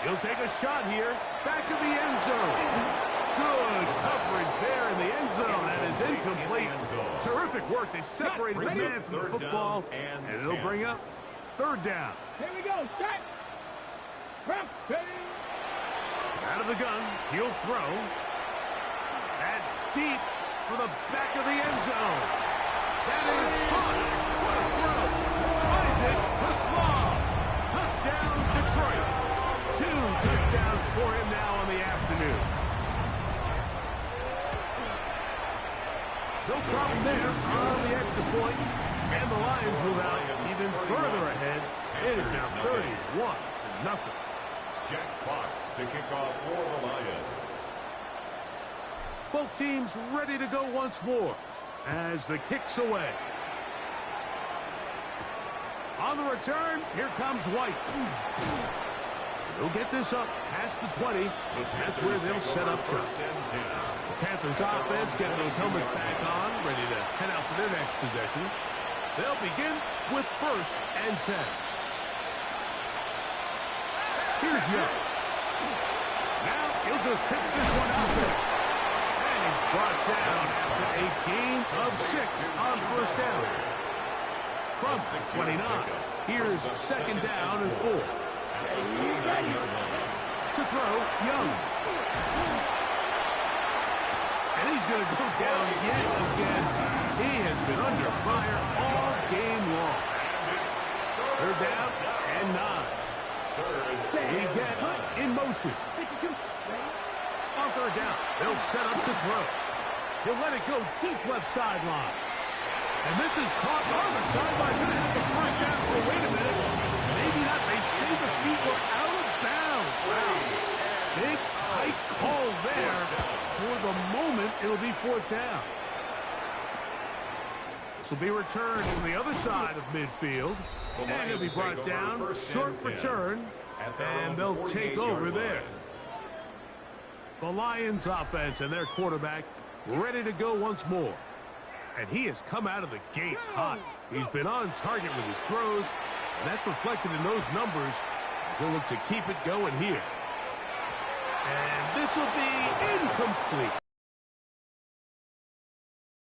He'll take a shot here. Back of the end zone. Good coverage there in the end zone. That is incomplete. Terrific work. They separated the man from the football. And it'll bring up 3rd down.
Here we go. Set. Prep. Ready.
Out of the gun. He'll throw. That's deep for the back of the end zone. That is caught. What a throw. Isaac to Slaw. Touchdown, Detroit. 2 touchdowns for him now on the afternoon. No problem there on the extra point. And the Lions move out even further ahead. It is now 31-0.
Jack Fox to kick off for the Lions.
Both teams ready to go once more as the kick's away. On the return, here comes White. They'll get this up past the 20. That's where they'll set up shop. The Panthers offense getting those helmets back on, ready to head out for their next possession. They'll begin with 1st and 10. Here's Young. Now he'll just pitch this one out there. And he's brought down to a gain of 6 on 1st down. From 29, here's 2nd down and 4. To throw, Young. And he's going to go down yet again. He has been under fire all game long. 3rd down and 9. We get in motion. On 3rd down, they'll set up to throw. He'll let it go deep left sideline. And this is caught on the sideline. Going to have the 1st down. Oh, wait a minute. Maybe not. They say the feet were out of bounds. Wow. Big, tight call there. For the moment, it'll be 4th down. This will be returned from the other side of midfield. And it'll be brought down. Short return. And they'll take over there. The Lions offense and their quarterback ready to go once more. And he has come out of the gates hot. He's been on target with his throws, and that's reflected in those numbers as he'll look to keep it going here. And this will be incomplete.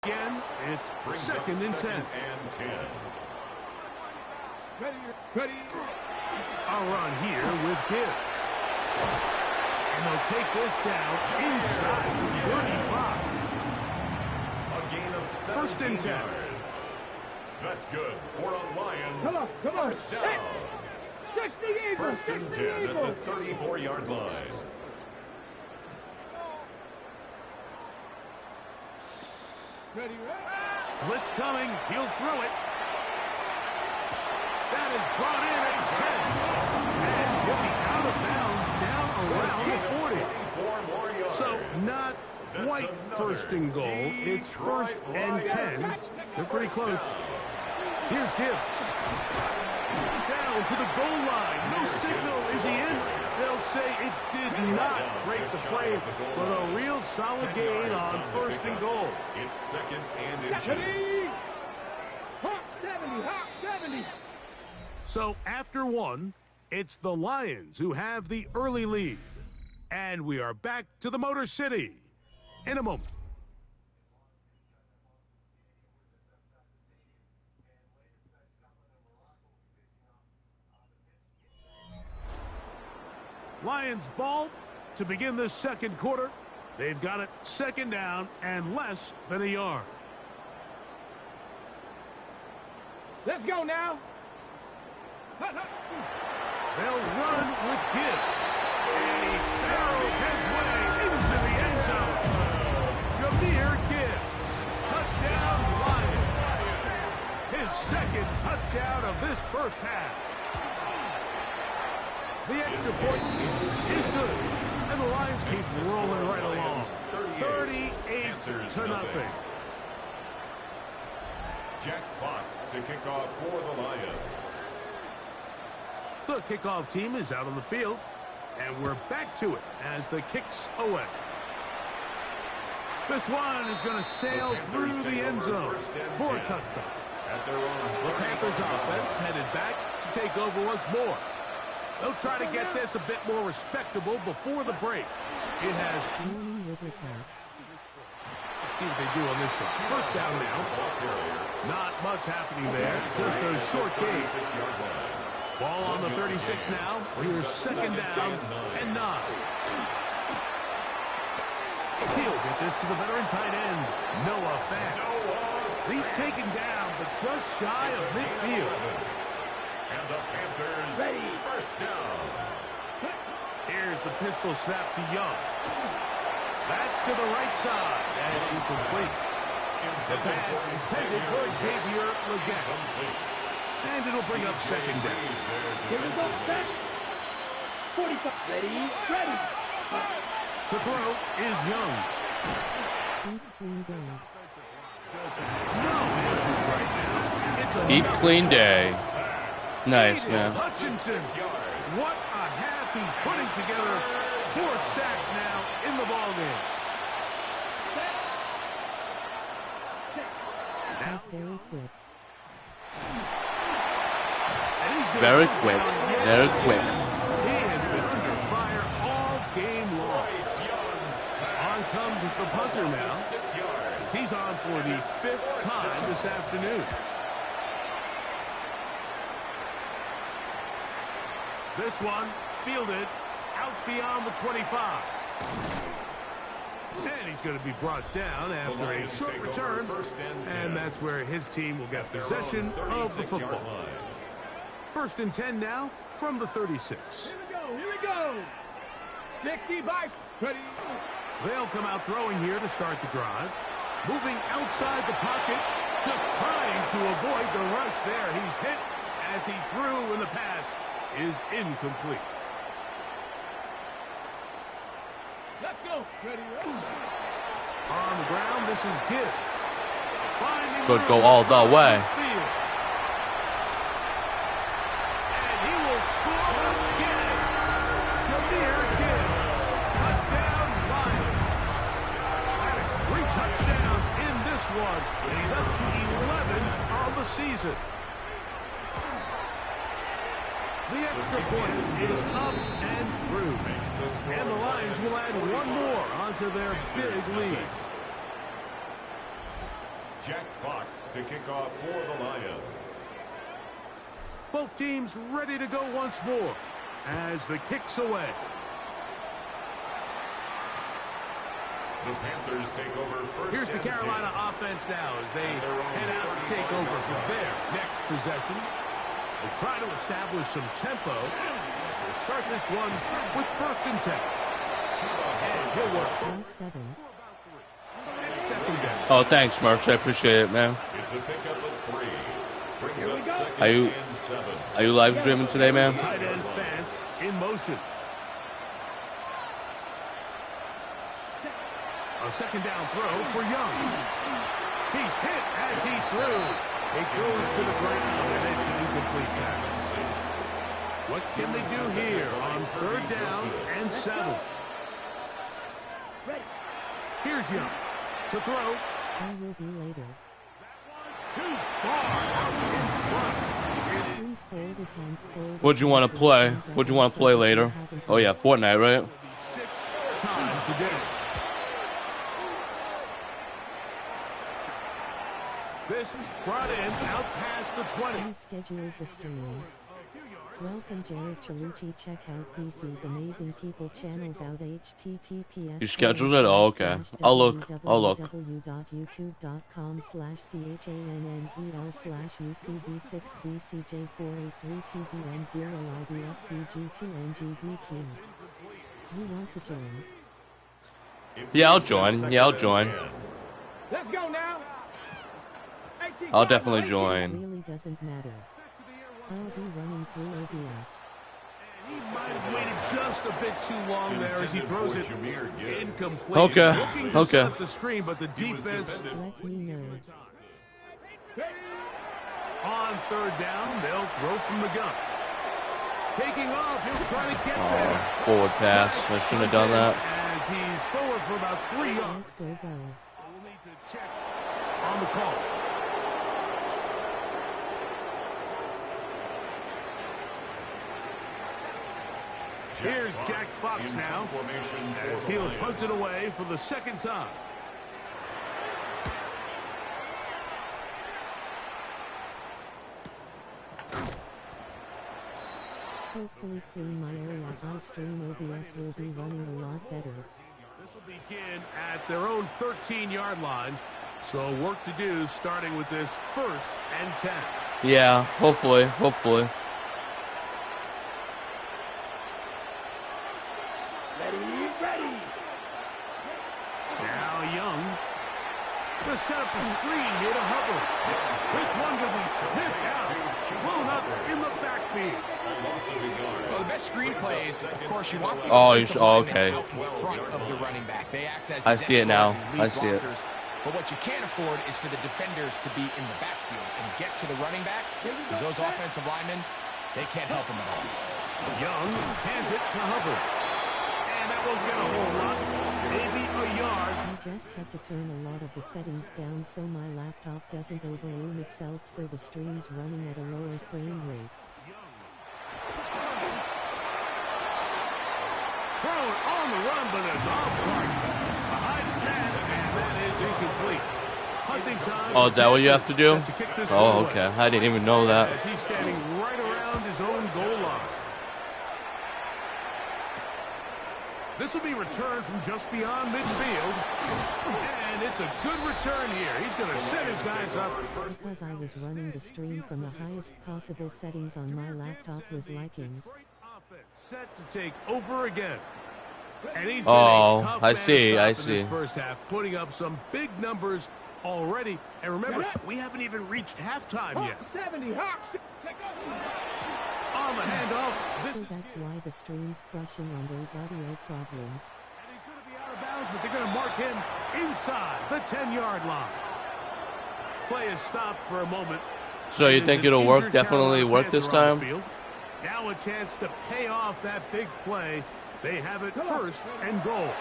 Again, it's 2nd and 10.
Ready.
A run here with Gibbs. And they'll take this down inside the 35.
A gain of
1st and 10.
yards. That's good for a Lions.
Come on.
1st down.
60 Eagles.
1st and 10 at the 34-yard line.
Ready.
Blitz coming. He'll throw it. That is brought in at 10. And he'll be out of bounds down around the 40. So not quite 1st and goal. It's 1st and 10. They're pretty close. Here's Gibbs. Down to the goal line. No signal. Is he in? They'll say it did not break the play, but a real solid gain on 1st and goal.
It's 2nd and inches.
Ready. Hot 70.
So after 1, it's the Lions who have the early lead. And we are back to the Motor City in a moment. Lions ball to begin this 2nd quarter. They've got it 2nd down and less than a yard.
Let's go now.
They'll run with Gibbs. And he barrels his way into the end zone. Jahmyr Gibbs. Touchdown, Lions. His 2nd touchdown of this 1st half. The extra point is good. And the Lions keep rolling right along. 38-0.
Jack Fox to kick off for the Lions.
The kickoff team is out on the field, and we're back to it as the kick's away. This one is going to sail through the end zone for a touchdown. The Panthers offense headed back to take over once more. They'll try to get this a bit more respectable before the break. It has... Let's see what they do on this one. First down now. Not much happening there. Just a short gain. Ball on the 36 now. Here's second down and 9. He'll get this to the veteran tight end, Noah Fant. He's taken down, but just shy of midfield.
And the Panthers first down.
Here's the pistol snap to Young. That's to the right side, and he's in place. The pass intended for Xavier Legette. And it'll bring up second down.
Here we go, set. 45. Ready.
To throw is Young. No answers right now. It's a
Deep, clean day. Nice, man.
Hutchinson. What a half he's putting together. 4 sacks now in the ballgame.
That's very quick.
Very quick. Very quick.
He has been under fire all game long. On comes the punter now. He's on for the 5th time this afternoon. This one fielded out beyond the 25. And he's going to be brought down after a short return. And that's where his team will get possession of the football. First and 10 now from the 36.
Here we go. 65. Ready.
They'll come out throwing here to start the drive. Moving outside the pocket, just trying to avoid the rush there. He's hit as he threw, and the pass is incomplete.
Let's go. Ready.
On the ground, this is Gibbs.
Could go all the way.
And he will score again. Jameer Gibbs. Touchdown, Lions. That is 3 touchdowns in this one. And he's up to 11 on the season. The extra point is up and through. And the Lions will add one more onto their big lead.
Jack Fox to kick off for the Lions.
Both teams ready to go once more as the kick's away.
The Panthers take over first.
Here's the Carolina offense now as they head out to take over for their next possession. They try to establish some tempo as they start this one with first and 10. And he'll work for
7.
second down.
Oh, thanks, Merch. I appreciate it, man.
It's a pickup of 3. Brings up second
Are you
and 7.
are you live streaming today, man?
Tight end Fant in motion. A second down throw for Young. He's hit as he throws. It goes to the ground, and it's an incomplete pass. What can they do here on 3rd down and 7? Here's Young to throw.
I will be later.
Too far out in front.
Please fold it, hands fold.
What'd you want to play? What'd you want to play later? Oh yeah, Fortnite, right?
6th time today. This brought in out past the 20.
I scheduled the stream. Welcome Jared Chalucci. Check out PC's Amazing People channels out https.
You scheduled it? Oh, okay. I'll look. I'll look.
www.youtube.com/UCB6ZCJ4A3TDN0IDFDG2NGDQ. You want to join?
Yeah, I'll join. Yeah, I'll join.
Let's go now.
I'll definitely
It
join.
really doesn't matter. I'll be running through OBS.
He might have waited just just a bit too long there as he throws it incomplete.
Okay.
Looking to set up the screen, but the defense.
Let me know.
On third down, they'll throw from the gun. Taking off, he'll try to get there.
Forward pass. I shouldn't have done that.
As he's forward for about 3 yards.
Let's go.
We'll need to check on the call. Here's Jack Fox now, as he'll punt it away for the second time.
Hopefully clean my area. iStream OBS will be running a lot better.
This will begin at their own 13-yard line. So work to do starting with this 1st and 10.
Yeah, hopefully. Hopefully.
Ready.
Now Young to set up the screen here to Hubbard. This one will be sniffed out. Blown up in the backfield.
Well, the best screen plays, of course, you want the
okay.
out in front of the running back. They act as
I see it now. I see it.
But what you can't afford is for the defenders to be in the backfield and get to the running back, because those offensive linemen, they can't help him at all.
Young hands it to Hubbard. And that won't get a whole lot. Maybe a yard.
I just had to turn a lot of the settings down so my laptop doesn't overwhelm itself so the stream's running at a lower frame rate.
Throw it on the run, but it's off target. Behind his man, and that is incomplete. Hunting time.
Oh, is that what you have to do? Oh, okay. I didn't even know that.
As he's standing right around his own goal line. This will be returned from just beyond midfield. And it's a good return here. He's going to set his guys up.
Because I was running the stream from the highest possible settings on my laptop was likings.
Set to take over again. And he's been a tough man
I see.
in this first half, putting up some big numbers already. And remember, we haven't even reached halftime yet.
70 Hawks.
On the handoff.
So that's why the stream's crushing on those audio problems.
And he's going to be out of bounds, but they're going to mark him inside the 10-yard line. Play is stopped for a moment.
So you think it'll work? Definitely work this time?
Now a chance to pay off that big play. They have it 1st and goal.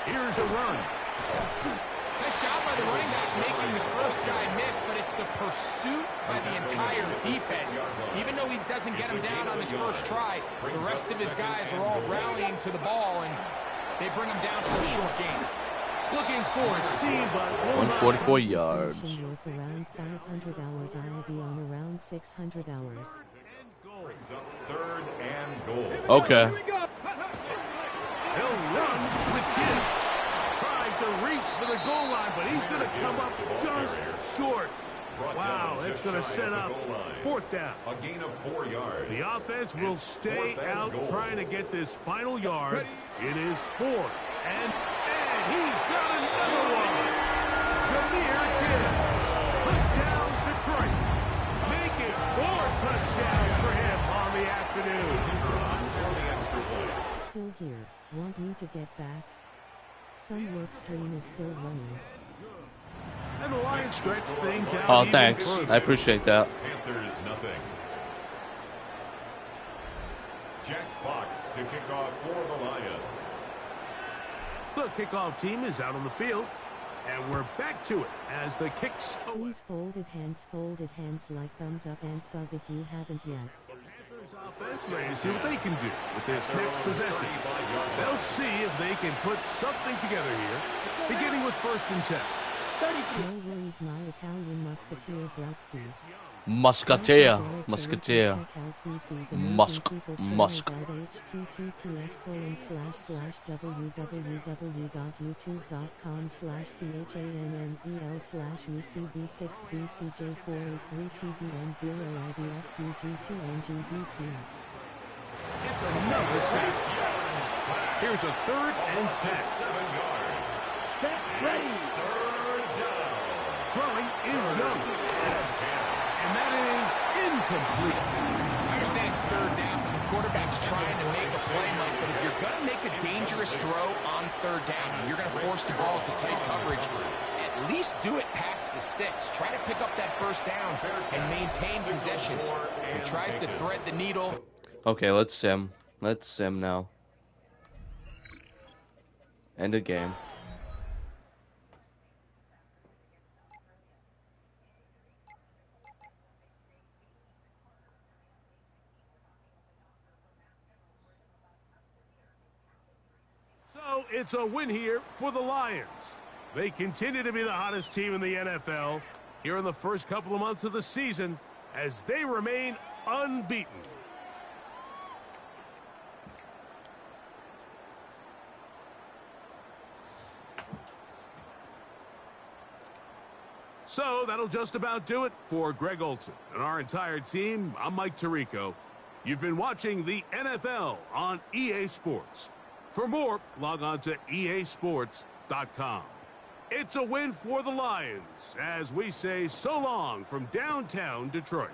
Here's a run.
Nice job by the running back making the first guy miss, but it's the pursuit by the entire defense. Even though he doesn't get him down on his first try, the rest of his guys are all rallying to the ball, and they bring him down for a short gain.
Looking for a seam, but
144 yards.
Finishing work around 500 hours. I'll be on around 600 hours.
Brings up 3rd and goal.
Okay.
He'll run with Gibbs. Trying to reach for the goal line, but he's going to come up just short. Wow, it's going to set up 4th down.
A gain of 4 yards.
The offense will stay out trying to get this final yard. It is 4th. And he's got another one. Jameer Gibbs. Touchdown, Detroit. Make it 4 touchdowns for him on the afternoon.
Still here. Want me to get back? Some work stream is still running.
And the Lions stretch things out.
Oh, thanks. I appreciate that.
Panthers nothing. Jack Fox to kick off for the Lions.
The kickoff team is out on the field. And we're back to it as the kicks away.
Please folded hands like thumbs up and sub if you haven't yet.
Offense ready to see what they can do with this next possession. They'll see if they can put something together here, beginning with 1st and 10.
No worries, my Italian musketeer Brusky.
Musketeer.
https://www.youtube.com/CHANNEL/CB6ZCJ4A3TDN0IBFDG2NGDP.
It's another sack. Here's a 3rd and 10.
7 yards.
Ready.
3rd down.
Throwing is Young. And that is incomplete.
I understand it's 3rd down, but the quarterback's trying to make a play, Mike, but dangerous throw on third down. You're going to force the ball to take coverage. At least do it past the sticks. Try to pick up that first down and maintain possession. He tries to thread the needle.
Okay, let's sim. Let's sim now. End of game.
So it's a win here for the Lions. They continue to be the hottest team in the NFL here in the first couple of months of the season as they remain unbeaten. So that'll just about do it for Greg Olsen and our entire team. I'm Mike Tirico. You've been watching the NFL on EA Sports. For more, log on to easports.com. It's a win for the Lions as we say so long from downtown Detroit.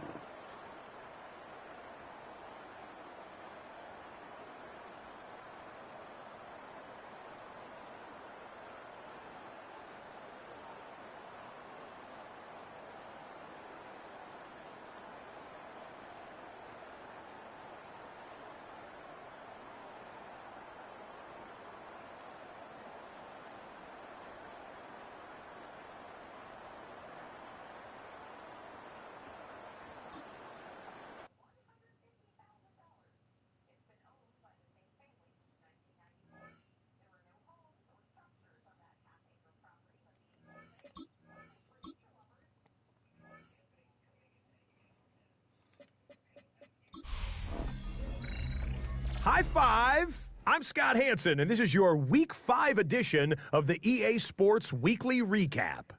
High five! I'm Scott Hanson, and this is your Week 5 edition of the EA Sports Weekly Recap.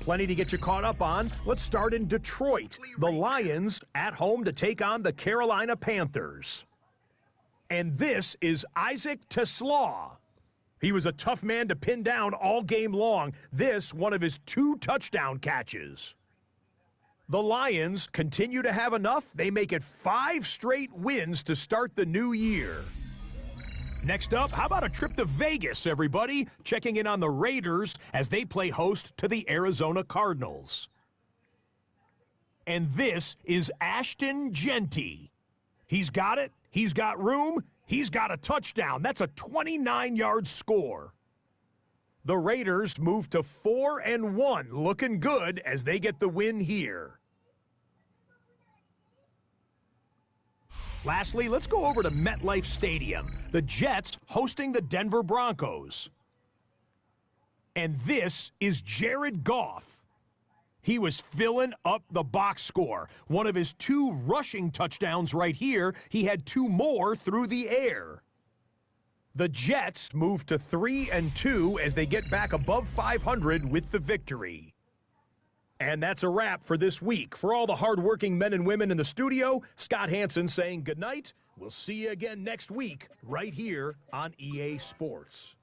Plenty to get you caught up on. Let's start in Detroit. The Lions at home to take on the Carolina Panthers. And this is Isaac Teslaw. He was a tough man to pin down all game long. This, one of his 2 touchdown catches. The Lions continue to have enough. They make it 5 straight wins to start the new year. Next up, how about a trip to Vegas, everybody? Checking in on the Raiders as they play host to the Arizona Cardinals. And this is Ashton Genty. He's got it. He's got room. He's got a touchdown. That's a 29-yard score. The Raiders move to 4-1, looking good as they get the win here. Lastly, let's go over to MetLife Stadium. The Jets hosting the Denver Broncos. And this is Jared Goff. He was filling up the box score. One of his 2 rushing touchdowns right here. He had 2 more through the air. The Jets move to 3-2 as they get back above 500 with the victory. And that's a wrap for this week. For all the hardworking men and women in the studio, Scott Hanson saying goodnight. We'll see you again next week right here on EA Sports.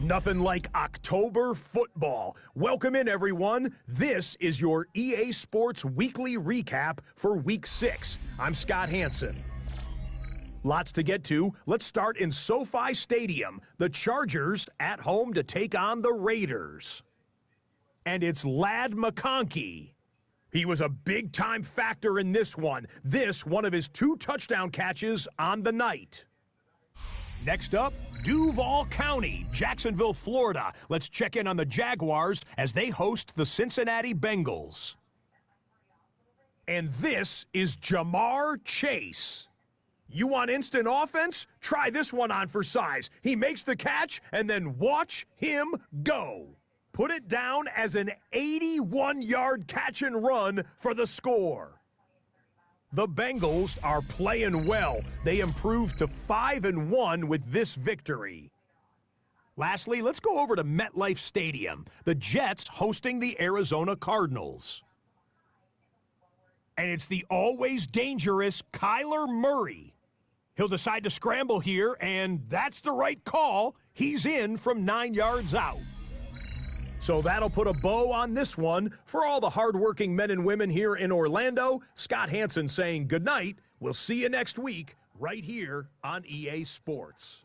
Nothing like October football. Welcome in, everyone. This is your EA Sports Weekly Recap for Week 6. I'm Scott Hansen. Lots to get to. Let's start in SoFi Stadium. The Chargers at home to take on the Raiders. And it's Ladd McConkey. He was a big-time factor in this one. One of his 2 touchdown catches on the night. Next up, Duval County, Jacksonville, Florida. Let's check in on the Jaguars as they host the Cincinnati Bengals. And this is Jamar Chase. You want instant offense? Try this one on for size. He makes the catch, and then watch him go. Put it down as an 81-yard catch and run for the score. The Bengals are playing well. They improved to 5-1 with this victory. Lastly, let's go over to MetLife Stadium. The Jets hosting the Arizona Cardinals. And it's the always dangerous Kyler Murray. He'll decide to scramble here, and that's the right call. He's in from 9 yards out. So that'll put a bow on this one. For all the hardworking men and women here in Orlando, Scott Hansen saying good night. We'll see you next week right here on EA Sports.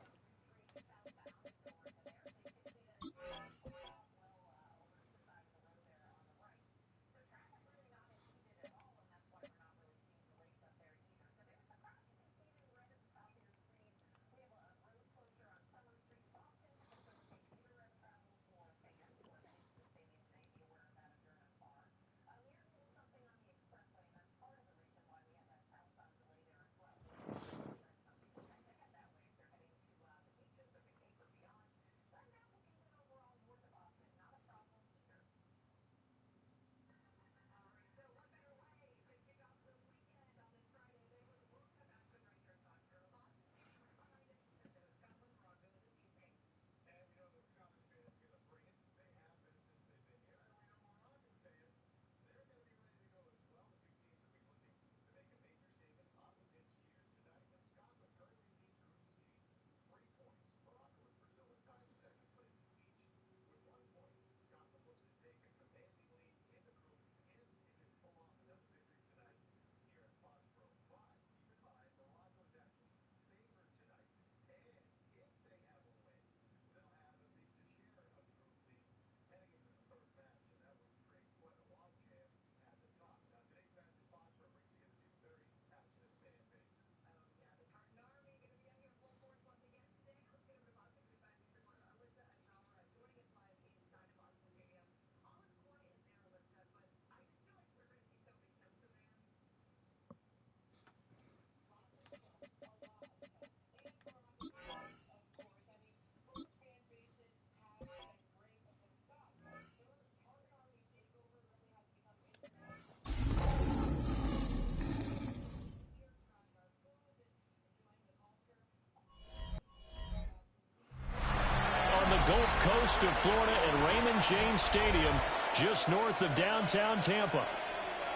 Gulf Coast of Florida at Raymond James Stadium, just north of downtown Tampa.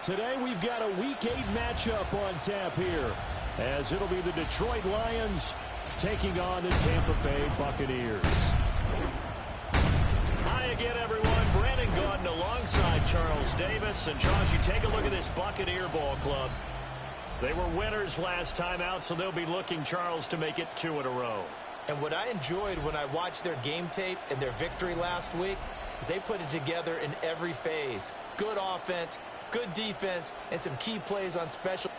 Today we've got a Week 8 matchup on tap here, as it'll be the Detroit Lions taking on the Tampa Bay Buccaneers. Hi again, everyone. Brandon Gaudin alongside Charles Davis. And Charles, you take a look at this Buccaneer ball club. They were winners last time out, so they'll be looking, Charles, to make it 2 in a row.
And what I enjoyed when I watched their game tape and their victory last week is they put it together in every phase. Good offense, good defense, and some key plays on special.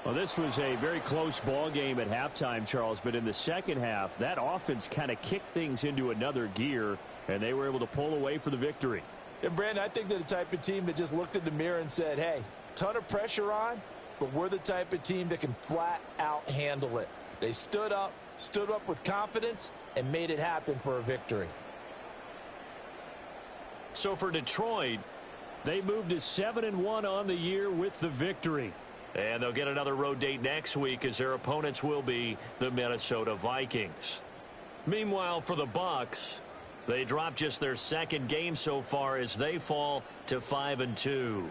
Well, this was a very close ball game at halftime, Charles, but in the second half, that offense kind of kicked things into another gear, and they were able to pull away for the victory.
And, Brandon, I think they're the type of team that just looked in the mirror and said, hey, ton of pressure on, but we're the type of team that can flat out handle it. They stood up with confidence, and made it happen for a victory.
So for Detroit, they moved to 7-1 on the year with the victory. And they'll get another road date next week as their opponents will be the Minnesota Vikings. Meanwhile, for the Bucs, they dropped just their second game so far as they fall to 5-2.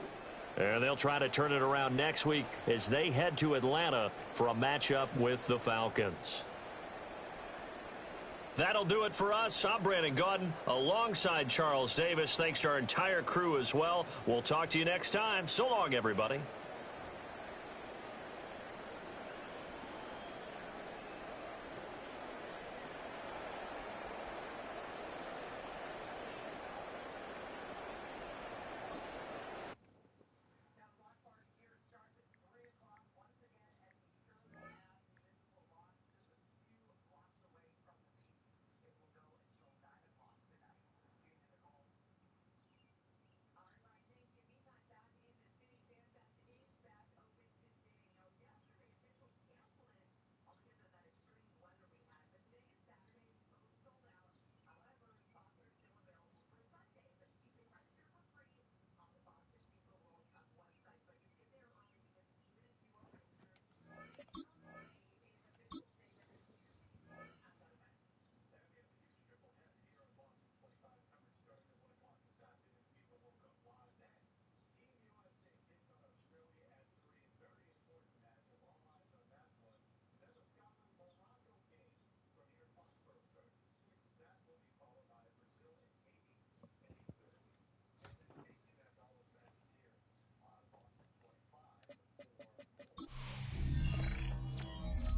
And they'll try to turn it around next week as they head to Atlanta for a matchup with the Falcons. That'll do it for us. I'm Brandon Gaudin alongside Charles Davis. Thanks to our entire crew as well. We'll talk to you next time. So long, everybody.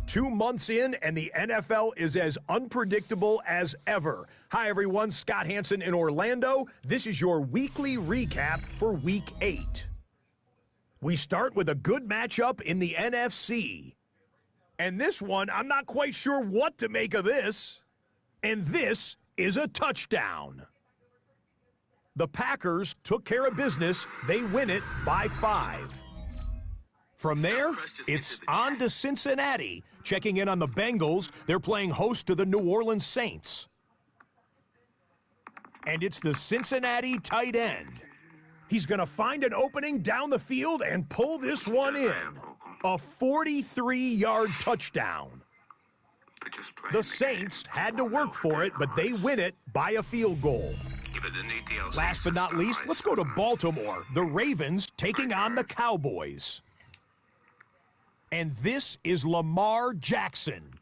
Two months in, and the NFL is as unpredictable as ever. Hi, everyone. Scott Hansen in Orlando. This is your weekly recap for Week 8. We start with a good matchup in the NFC. And this one, I'm not quite sure what to make of this. And this is a touchdown. The Packers took care of business. They win it by 5. From there, it's on to Cincinnati. Checking in on the Bengals, they're playing host to the New Orleans Saints. And it's the Cincinnati tight end. He's going to find an opening down the field and pull this one in. A 43-yard touchdown. The Saints had to work for it, but they win it by a field goal. Last but not least, let's go to Baltimore. The Ravens taking on the Cowboys. And this is Lamar Jackson.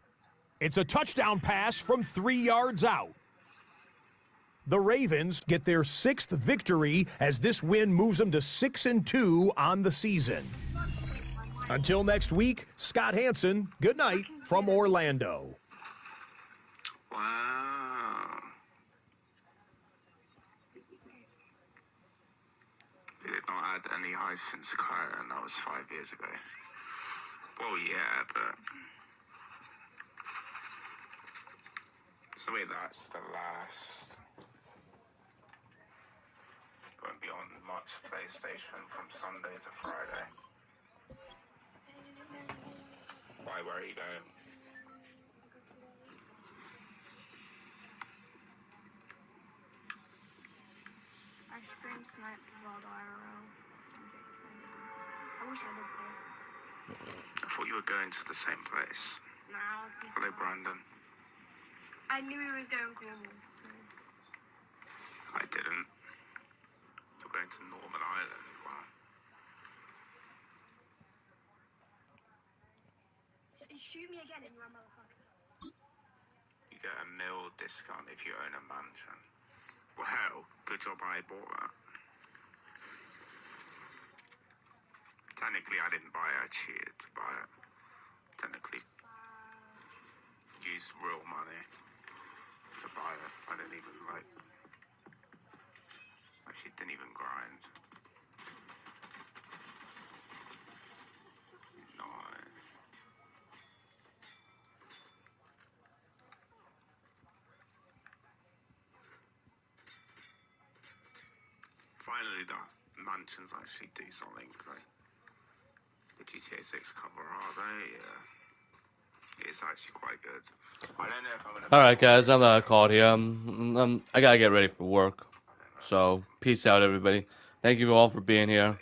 It's a touchdown pass from 3 yards out. The Ravens get their 6th victory as this win moves them to 6-2 on the season. Until next week, Scott Hansen, good night from Orlando.
Wow. They did not add any ice since Kyra, and that was 5 years ago. Well, yeah, but so wait, that's the last. Won't be on much PlayStation from Sunday to Friday. Why? Where are you going?
I stream Snipe World IRL. I wish I lived there.
I thought you were going to the same place.
Nah, I was busy.
Hello, Brandon.
I knew he was going Cornwall.
I didn't. You're going to Northern Ireland. Wow.
Shoot me again and you are motherfucker.
You get a meal discount if you own a mansion. Well, hell, good job I bought that. Technically, I didn't buy it. I cheated to buy it. Technically, used real money to buy it. I didn't even actually didn't even grind. Nice. Finally, the mansions actually do something. Like, literally GTA 6 cover art, it's actually quite good. I don't know if I'm gonna.
All right, guys, I'm called here. I gotta get ready for work. So, peace out, everybody. Thank you all for being here.